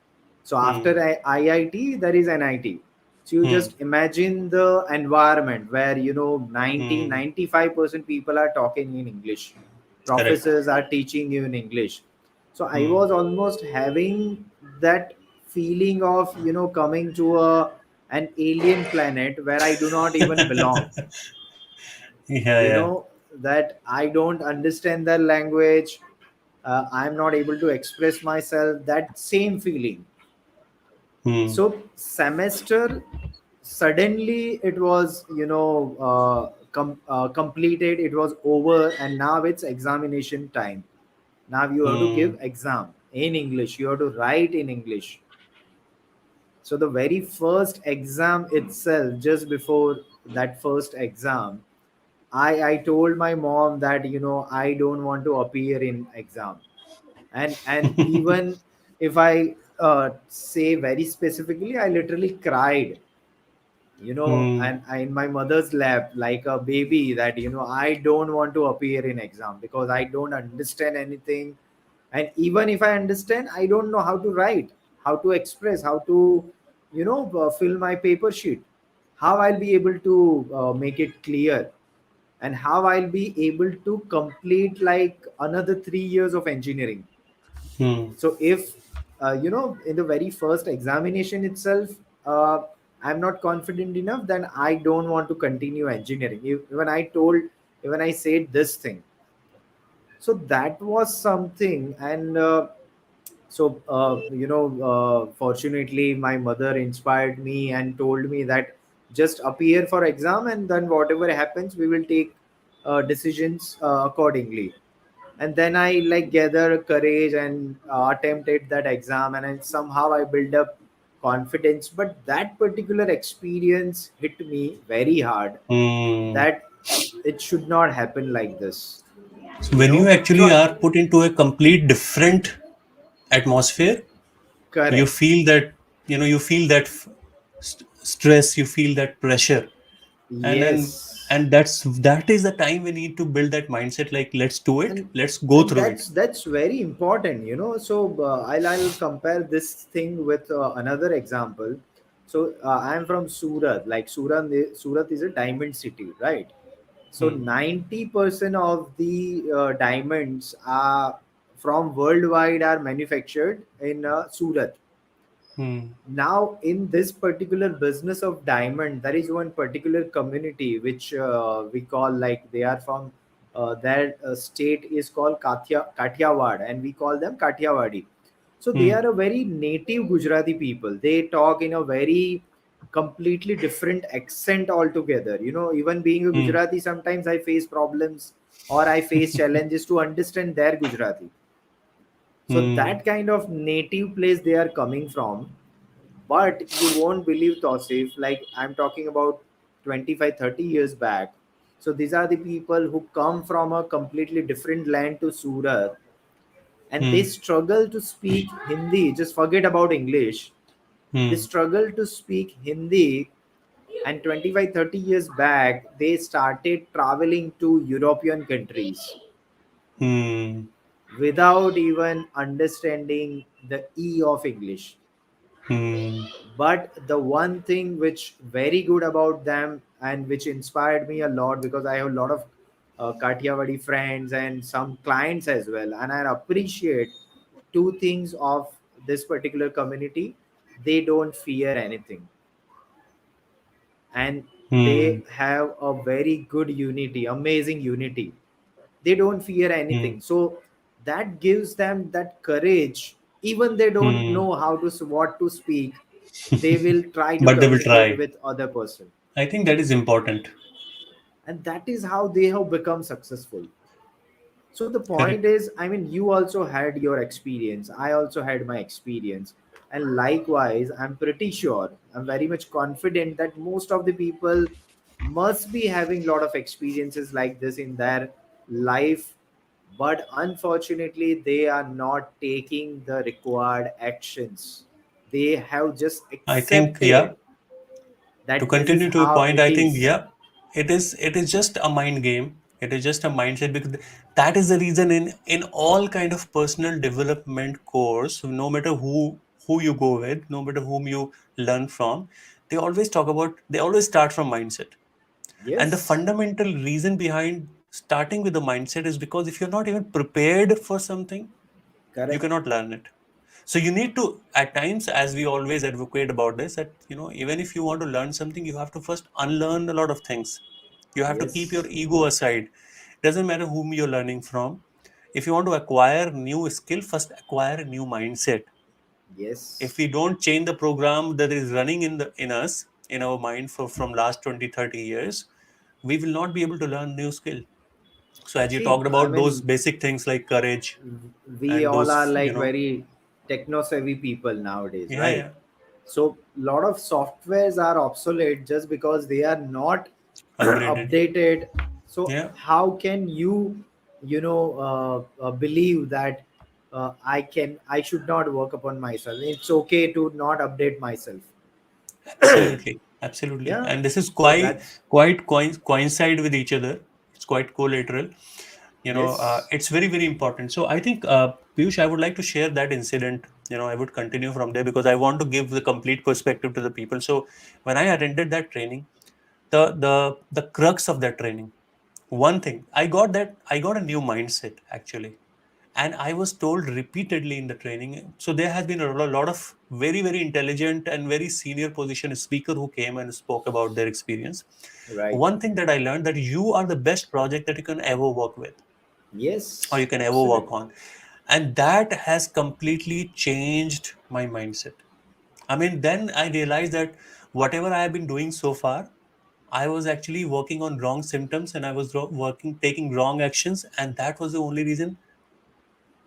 So Hmm. after IIT, there is NIT. So you Hmm. just imagine the environment where 90 Hmm. 95% people are talking in English, Correct. professors are teaching you in English. So I Hmm. was almost having that feeling of coming to a an alien planet where I do not even belong. Yeah, you yeah. know that I don't understand their language. I'm not able to express myself, that same feeling. Hmm. So semester, suddenly it was completed, it was over, and now it's examination time. Now you have to Hmm. give exam in English, you have to write in English. So the very first exam itself, just before that first exam, I told my mom that I don't want to appear in exam. And even if I say very specifically, I literally cried, Hmm. and in my mother's lap like a baby, that I don't want to appear in exam because I don't understand anything. And even if I understand, I don't know how to write, how to express, how to fill my paper sheet, how I'll be able to make it clear, and how I'll be able to complete like another 3 years of engineering. Hmm. So if in the very first examination itself, I'm not confident enough, then I don't want to continue engineering. Even I told, even I said this thing. So that was something. And fortunately my mother inspired me and told me that just appear for exam, and then whatever happens we will take decisions accordingly. And then I like gather courage and attempted that exam, and then somehow I build up confidence. But that particular experience hit me very hard, Hmm. that it should not happen like this, So you when you know. actually So are put into a complete different atmosphere, you correct. feel that, you feel that stress, you feel that pressure, and then Yes. and that is the time we need to build that mindset. Like, let's do it. and Let's go and through it. that's very important, you know. So I'll compare this thing with another example. So I'm from Surat. Like Surat is a diamond city, right? So Hmm. 90% of the diamonds are from worldwide are manufactured in Surat. Hmm. Now in this particular business of diamond, there is one particular community which we call, like, they are from their state is called Kathiawad, and we call them Kathiawadi. So they Hmm. are a very native Gujarati people. They talk in a very completely different accent altogether, you know. Even being a Hmm. Gujarati, sometimes I face problems or I face challenges to understand their Gujarati. So Hmm. that kind of native place they are coming from. But you won't believe, Tausif, like I'm talking about 25, 30 years back. So these are the people who come from a completely different land to Surat, and they Hmm. struggle to speak Hindi. Just forget about English. They Hmm. struggle to speak Hindi. And 25, 30 years back, they started traveling to European countries Hmm. without even understanding the E of English. Hmm. But the one thing which very good about them and which inspired me a lot, because I have a lot of Kathiawadi friends and some clients as well, and I appreciate two things of this particular community. They don't fear anything, and they Hmm. have a very good unity, amazing unity. They don't fear Hmm. anything. So that gives them that courage. Even they don't Hmm. know how to what to speak, they will try to But they will communicate try. with other person. I think that is important. And that is how they have become successful. So the point Correct. is, I mean, you also had your experience, I also had my experience, and likewise, I'm pretty sure, I'm very much confident that most of the people must be having a lot of experiences like this in their life. But unfortunately, they are not taking the required actions. They have just I think, accepted yeah, to that this is continue to a how point, it I think, is. yeah, it is just a mind game. It is just a mindset, because that is the reason in all kind of personal development course, no matter who you go with, no matter whom you learn from, they always start from mindset. And the Yes, fundamental reason behind starting with the mindset is because if you're not even prepared for something, you correct. cannot learn it. So you need to, at times, as we always advocate about this, that even if you want to learn something, you have to first unlearn a lot of things. You have to keep your Yes, ego aside. Doesn't matter whom you're learning from. If you want to acquire new skill, first acquire a new mindset. If yes. we don't change the program that is running in us, in our mind, from last 20, 30 years, we will not be able to learn new skill. So as you See, talked I about those mean, basic things like courage we and all are those, like very techno savvy people nowadays, yeah, right? yeah, So lot of softwares are obsolete just because they are not upgraded, updated. So yeah. how can you, believe that I should not work upon myself? It's okay to not update myself. Absolutely, absolutely, Yeah. and this is So quite that's quite coincide with each other. It's quite collateral. yes, It's very very important. So I think, Piyush, I would like to share that incident. I would continue from there because I want to give the complete perspective to the people. So when I attended that training, the crux of that training, one thing I got a new mindset actually, and I was told repeatedly in the training. So there has been a lot of very very intelligent and very senior position speaker who came and spoke about their experience. right. One thing that I learned, that you are the best project that you can ever work with, or Yes, you can ever work absolutely. on. And that has completely changed my mindset. I mean, then I realized that whatever I have been doing so far, I was actually working on wrong symptoms, and I was working, taking wrong actions, and that was the only reason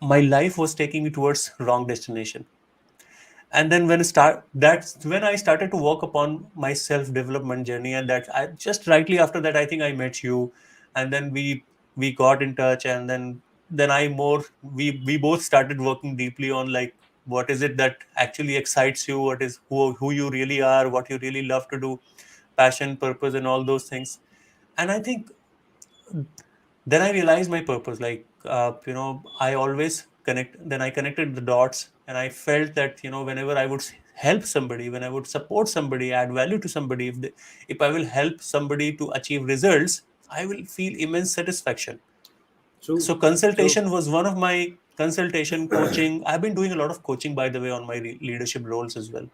my life was taking me towards wrong destination. And then that's when I started to work upon my self development journey. And that I just rightly after that, I think I met you, and then we got in touch. And then I more we both started working deeply on, like, what is it that actually excites you, what is who you really are, what you really love to do, passion, purpose, and all those things. And I think then I realized my purpose. Like, I always connect. Then I connected the dots, and I felt that, whenever I would help somebody, when I would support somebody, add value to somebody, if I will help somebody to achieve results, I will feel immense satisfaction. True, So true. consultation was one of my consultation coaching. I've been doing a lot of coaching, by the way, on my leadership roles as well.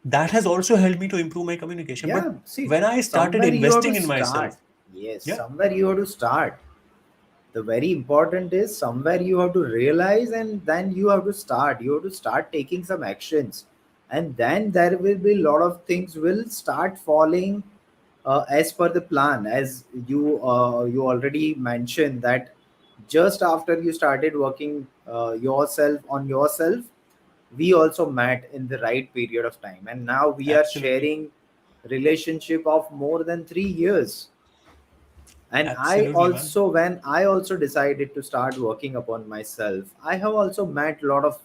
That has also helped me to improve my communication. But Yeah, see, when I started somewhere you have to investing in start. myself, Yes, yeah, somewhere you have to start. The very important is somewhere you have to realize, and then you have to start. You have to start taking some actions, and then there will be a lot of things will start falling as per the plan. As you already mentioned that just after you started working yourself on yourself, we also met in the right period of time, and now we are absolutely, sharing relationship of more than 3 years. And I absolutely, man. also, when I also decided to start working upon myself, I have also met a lot of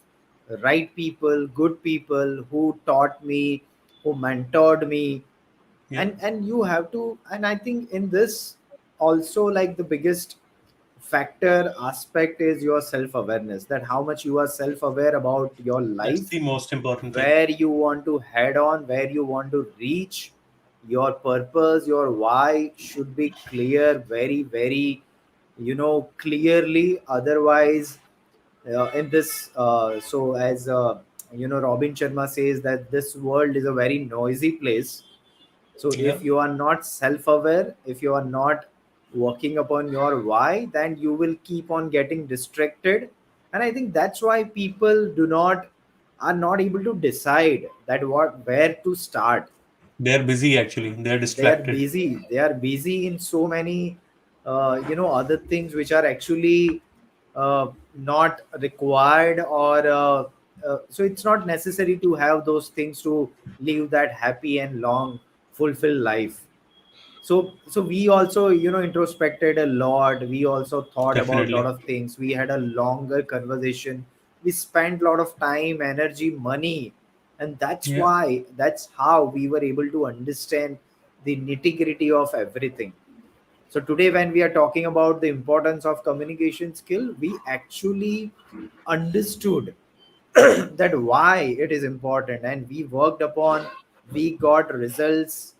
right people, good people who taught me, who mentored me. Yeah. And you have to, and I think in this also, like, the biggest factor aspect is your self awareness, that how much you are self aware about your That's life, the most important thing. where you want to head on, where you want to reach. Your purpose, your why should be clear, very, very, clearly. Otherwise, in this, so as Robin Sharma says that this world is a very noisy place. So Yeah. if you are not self aware, if you are not working upon your why, then you will keep on getting distracted. And I think that's why people do not are not able to decide that what where to start. They're busy actually. They're distracted. They are busy in so many other things which are actually not required, or so it's not necessary to have those things to live that happy and long fulfilled life. So we also introspected a lot. We also thought about a lot Definitely. of things. We had a longer conversation. We spent a lot of time, energy, money, and Yeah. that's how we were able to understand the nitty gritty of everything. So today when we are talking about the importance of communication skill, we actually understood that why it is important, and we worked upon, we got results.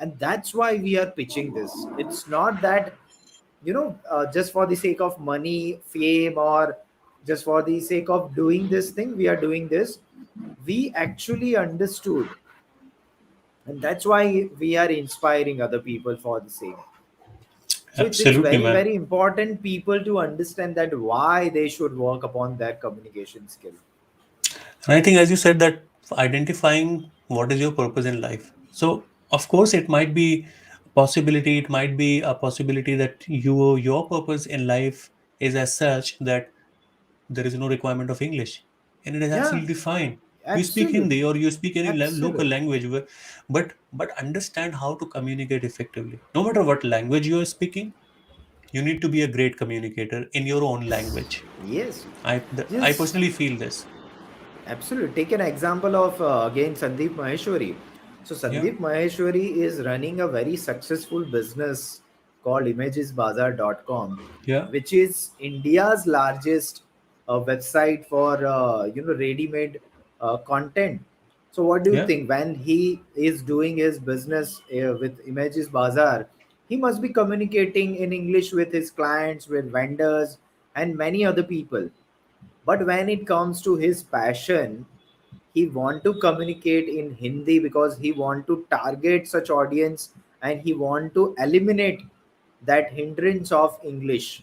And that's why we are pitching this. It's not that just for the sake of money, fame, or just for the sake of doing this thing we are doing this. We actually understood, and that's why we are inspiring other people for the same. So it's Absolutely, very, man. very important people to understand that why they should work upon their communication skill. And I think, as you said, that identifying what is your purpose in life. So, of course, it might be a possibility. It might be a possibility that your purpose in life is as such that there is no requirement of English, and it is Yeah, absolutely fine. You speak Hindi absolutely, or you speak any local absolutely. language, but understand how to communicate effectively. No matter what language you are speaking, you need to be a great communicator in your own language. Yes, I just personally feel this. absolutely. Take an example of again Sandeep Maheshwari. So Yeah, Sandeep Maheshwari is running a very successful business called imagesbazaar.com, yeah, which is India's largest website for ready-made content. So what do you yeah, think when he is doing his business with Images Bazaar? He must be communicating in English with his clients, with vendors, and many other people. But when it comes to his passion, he want to communicate in Hindi because he want to target such audience, and he want to eliminate that hindrance of English.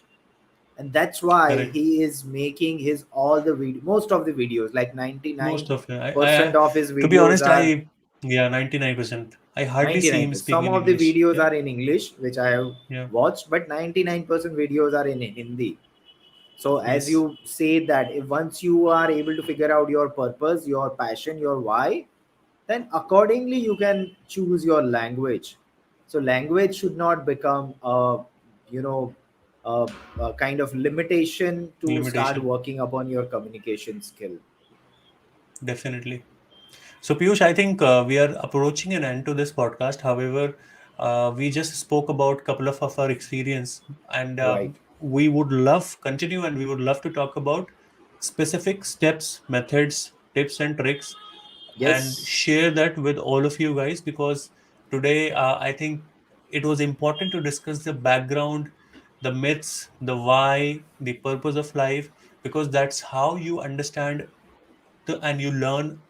And that's why correct. he is making his all the most of the videos, like Most 99% of it. I of his to be videos honest, are yeah, 99%. I hardly see him 99%. speaking Some in of the English. videos Yeah, are in English, which I have yeah, watched, but 99% videos are in Hindi. So as Yes. you say that if once you are able to figure out your purpose, your passion, your why, then accordingly you can choose your language. So language should not become a, you know, a, a kind of limitation to start Limitation. working upon your communication skill. Definitely. So, Piyush, I think we are approaching an end to this podcast. However, we just spoke about a couple of our experience, and Right. we would love continue, and we would love to talk about specific steps, methods, tips, and tricks, and Yes. share that with all of you guys. Because today, I think it was important to discuss the background, the myths, the why, the purpose of life, because that's how you understand and you learn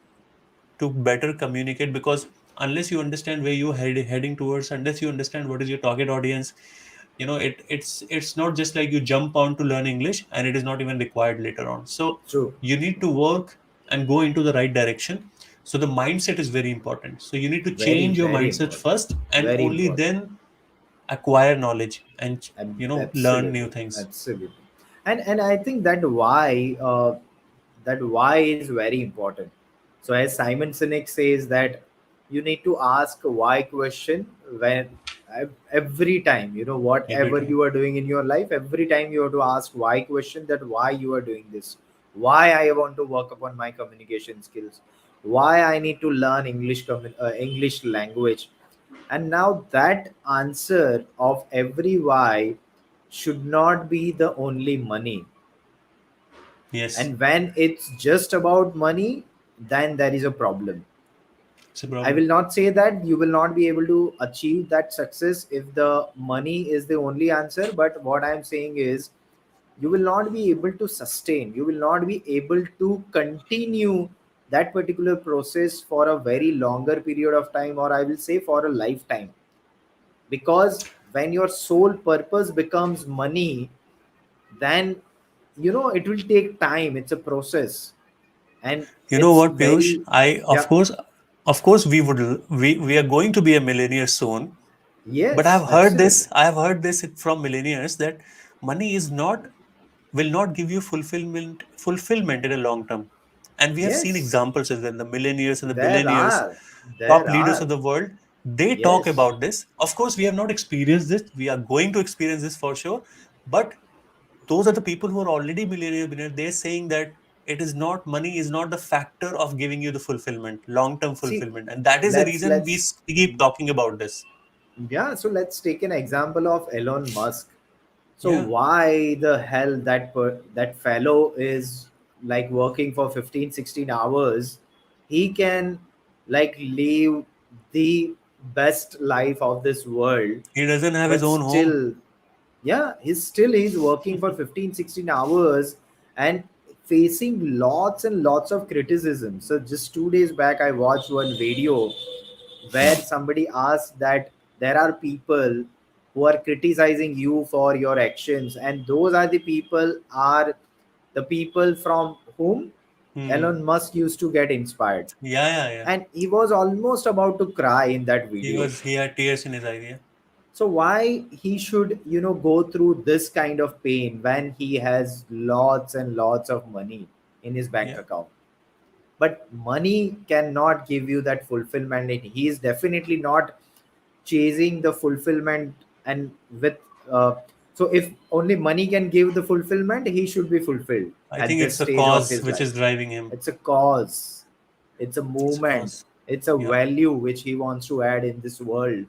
to better communicate. Because unless you understand where you're heading towards, unless you understand what is your target audience, it's not just like you jump on to learn English and it is not even required later on. So True. you need to work and go into the right direction. So the mindset is very important. So you need to Very, change your very mindset important. first, and Very only important. then acquire knowledge and learn new Absolutely. things. Absolutely. And I think that why is very important. So as Simon Sinek says that you need to ask why question when every time, Every whatever time. you are doing in your life, every time you have to ask why question, that why you are doing this, why I want to work upon my communication skills, why I need to learn English language. And now that answer of every why should not be the only money. Yes, And when it's just about money, then there is a problem. it's a I problem. will not say that you will not be able to achieve that success if the money is the only answer, but what I'm saying is you will not be able to sustain, you will not be able to continue that particular process for a very longer period of time, or I will say for a lifetime. Because when your sole purpose becomes money, then it will take time, it's a process, and You know it's what, Piyush? very. I Yeah. of course, we are going to be a millionaire soon. But Yes, absolutely. I have heard this from millionaires that money is not will not give you fulfillment in a long term. And we have seen Yes, examples as well. The millionaires and the there billionaires, are. top There leaders are. of the world, they talk Yes. about this. Of course, we have not experienced this. We are going to experience this for sure. But those are the people who are already millionaire. They're saying that it is not money is not the factor of giving you the fulfillment, long term See, fulfillment, and that is the let's reason let's keep talking about this. yeah, so let's take an example of Elon Musk. So Yeah, why the hell that fellow is like working for 15, 16 hours? He can like live the best life of this world, he doesn't have his but own home. still, yeah, he's working for 15, 16 hours and facing lots and lots of criticism. So just 2 days back, I watched one video where somebody asked that there are people who are criticizing you for your actions, and those are the people from whom Hmm. Elon Musk used to get inspired. Yeah, yeah, yeah. And he was almost about to cry in that video. He had tears in his eyes. Yeah, So why he should go through this kind of pain when he has lots and lots of money in his bank yeah. account? But money cannot give you that fulfillment, and he is definitely not chasing the fulfillment. And with uh, so if only money can give the fulfillment, he should be fulfilled I at think this it's the stage of cause his which life. is driving him. It's a cause, it's a It's a movement, cause. it's a Yeah, value which he wants to add in this world,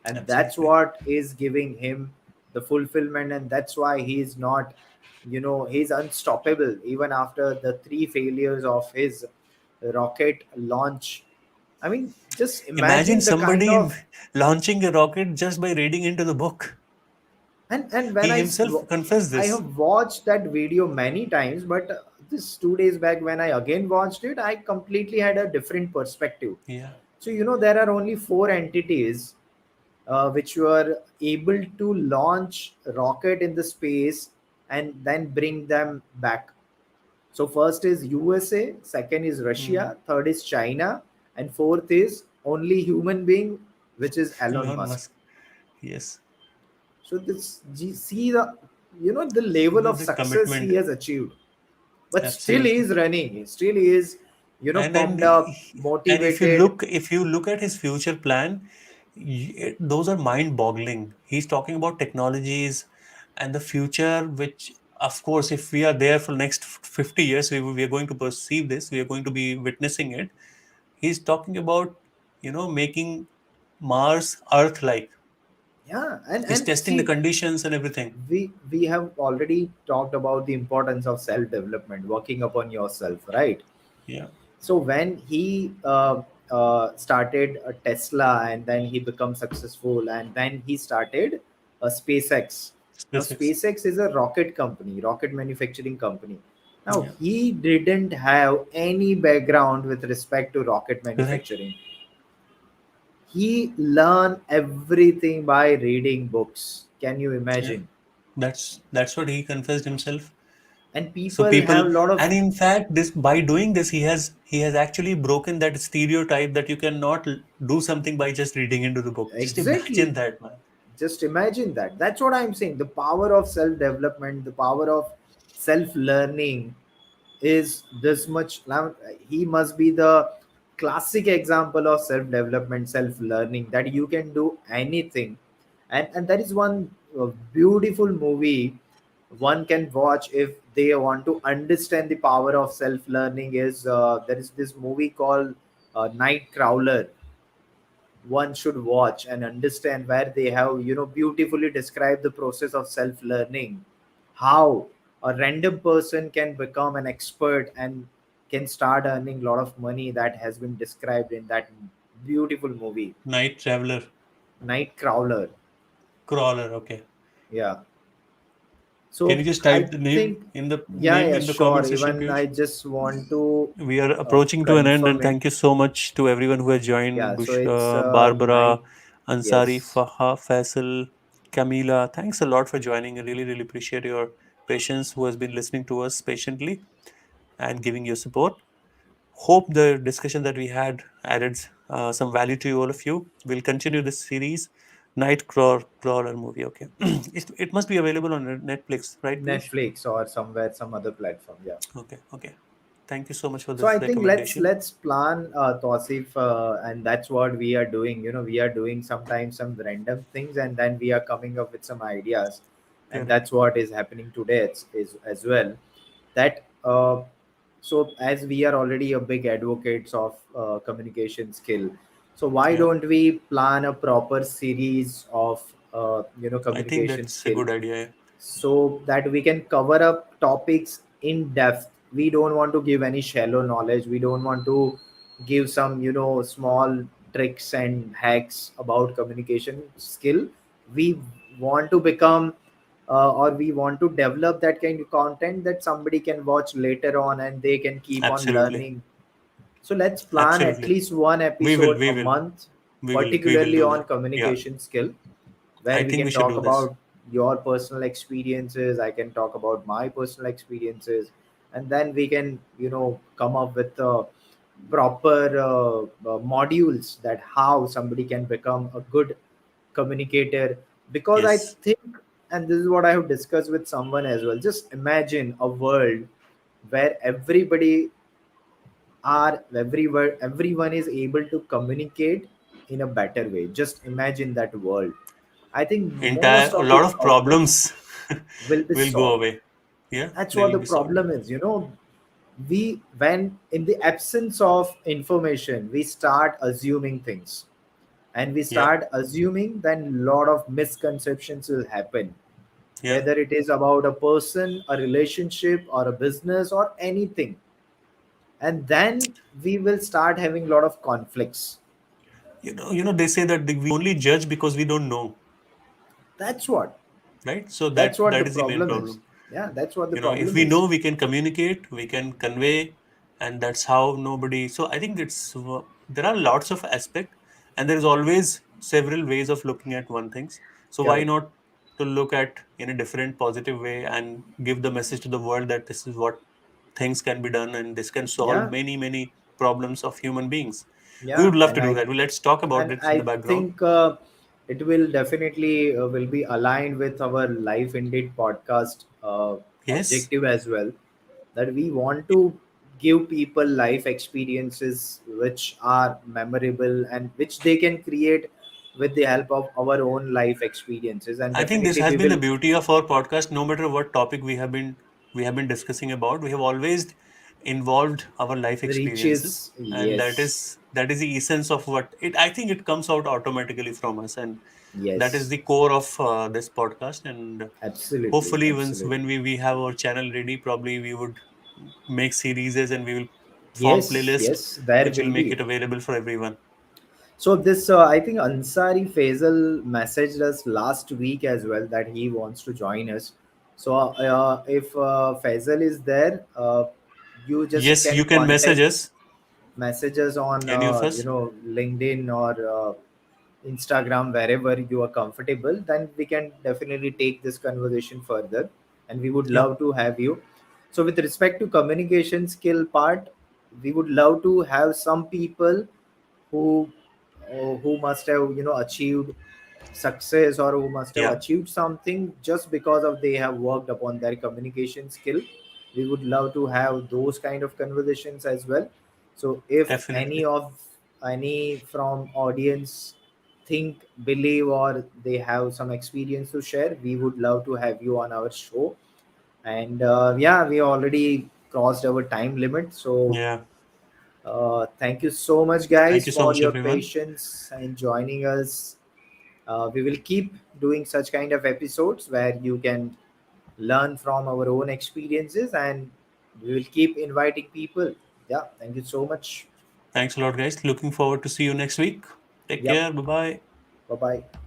and that's absolutely. what is giving him the fulfillment. And that's why he's not, he's unstoppable even after the three failures of his rocket launch. I mean, just Imagine imagine the kind somebody of. launching a rocket just by reading into the book. And when He himself confessed I this. have watched that video many times, but this 2 days back when I again watched it, I completely had a different perspective. Yeah, So there are only four entities which were able to launch rocket in the space and then bring them back. So first is USA, second is Russia, hmm. third is China, and fourth is only human being, which is Elon Elon Musk. Musk. Yes, So this see the the level of The success commitment. he has achieved, but still he Absolutely. is running, still he is And pumped up, and motivated. if you look at his future plan, those are mind boggling. He's talking about technologies and the future, which of course if we are there for next 50 years, we are going to perceive this, we are going to be witnessing it. He's talking about, making Mars Earth like. Yeah, He's and testing the see, conditions and everything. we have already talked about the importance of self development, working upon yourself, right? Yeah. So when he started a Tesla, and then he become successful, and then he started a SpaceX. Now SpaceX. SpaceX is a rocket company, rocket manufacturing company. Now Yeah. he didn't have any background with respect to rocket Correct. manufacturing. He learned everything by reading books. Can you Yeah. imagine? That's what he confessed himself. And So people people, have a lot of. and in fact, this by doing this, he has actually broken that stereotype that you cannot do something by just reading into the book. Just imagine Exactly. that, man. Just imagine that. That's what I'm saying. The power of self development, the power of self learning is this much. Now, he must be the classic example of self development, self learning, that you can do anything. And that is one beautiful movie one can watch if they want to understand the power of self learning. Is There is this movie called Nightcrawler. One should watch and understand, where they have beautifully described the process of self learning, how a random person can become an expert and can start earning a lot of money. That has been described in that beautiful movie, Night Traveler, Nightcrawler. Crawler. Okay. Yeah. Can you So just I type the name think, in the yeah, name yeah, in the comment sure. section, Even I Piyush? just want to We are approaching to an end, and confirm it. thank you so much to everyone who has joined. Yeah, so it's Barbara, night. Ansari, Yes. Faha, Faisal, Camila. Thanks a lot for joining. I really, really appreciate your patience, who has been listening to us patiently and giving your support. Hope the discussion that we had added some value to all of you. We'll continue this series, Crawler movie. Okay, it must be available on Netflix, right, Piyush? Netflix or somewhere, some other platform. Yeah. Okay, okay. Thank you so much for So I this think let's recommendation. let's plan, Tausif, and that's what we are doing. We are doing sometimes some random things, and then we are coming up with some ideas, and Correct. that's what is happening today. Is as well that. So as we are already a big advocates of communication skill, so why Yeah, don't we plan a proper series of I think communication that's a skill, good idea. so that we can cover up topics in depth. We don't want to give any shallow knowledge. We don't want to give some small tricks and hacks about communication skill. We want to become, or we want to develop that kind of content that somebody can watch later on, and they can keep on Absolutely, learning. So let's plan at absolutely. least one We will, episode we a will, month, we will particularly do on that. Yeah, communication skill, I where we think we can should talk do this. about your personal experiences. I can talk about my personal experiences, and then we can come up with proper modules that how somebody can become a good communicator. Because I Yes, think, and this is what I have discussed with someone as well, just imagine a world where everyone is able to communicate in a better way. Just imagine that world. I think entire most a of the lot of problems problems will be will go solved. away. Yeah, That's they what will the be solved. problem is. We when in the absence of information, we start assuming things, and we Yeah, start assuming, then a lot of misconceptions will happen, yeah. whether it is about a person, a relationship, or a business, or anything. And then we will start having a lot of conflicts. They say that we only judge because we don't know, That's what. right? So That's that what the that is the main problem is. problem. Yeah, that's what the If problem we is. know, we can communicate, we can convey, and that's how nobody. So I think there are lots of aspect, and there is always several ways of looking at one things. So why Correct. not to look at in a different positive way and give the message to the world that this is what things can be done, and this can solve Yeah, many problems of human beings. We yeah, would love to do that. Well, let's talk about and it in the I background. think it will definitely will be aligned with our Life Indeed podcast Yes, objective as well, that we want to give people life experiences which are memorable and which they can create with the help of our own life experiences. And I think this definitely has we been the will beauty of our podcast. No matter what topic we have been discussing about, we have always involved our life experiences, reaches. and Yes, that is the essence of what it. I think it comes out automatically from us, and that is yes, the core of this podcast. And absolutely, hopefully, once absolutely. when we have our channel ready, probably we would make series and we will form Yes, playlist yes, there which will will make be. it available for everyone. So this, I think Ansari Faisal messaged us last week as well that he wants to join us. So if Faisal is there, you just Yes, can you can message contact us, messages on any of us. LinkedIn or Instagram, wherever you are comfortable. Then we can definitely take this conversation further, and we would Yep. love to have you. So with respect to communication skill part, we would love to have some people who who must have achieved success, or who must have Yeah, achieved something just because of they have worked upon their communication skill. We would love to have those kind of conversations as well. So if any definitely. of any from audience think, believe, or they have some experience to share, we would love to have you on our show. And yeah, we already crossed our time limit. So Yeah. thank you so much, Thank guys, you so for much, your everyone. patience and joining us. We will keep doing such kind of episodes where you can learn from our own experiences, and we will keep inviting people. Yeah, thank you so much. Thanks a lot, guys. Looking forward to see you next week. Take Yep, care. Bye bye. bye bye.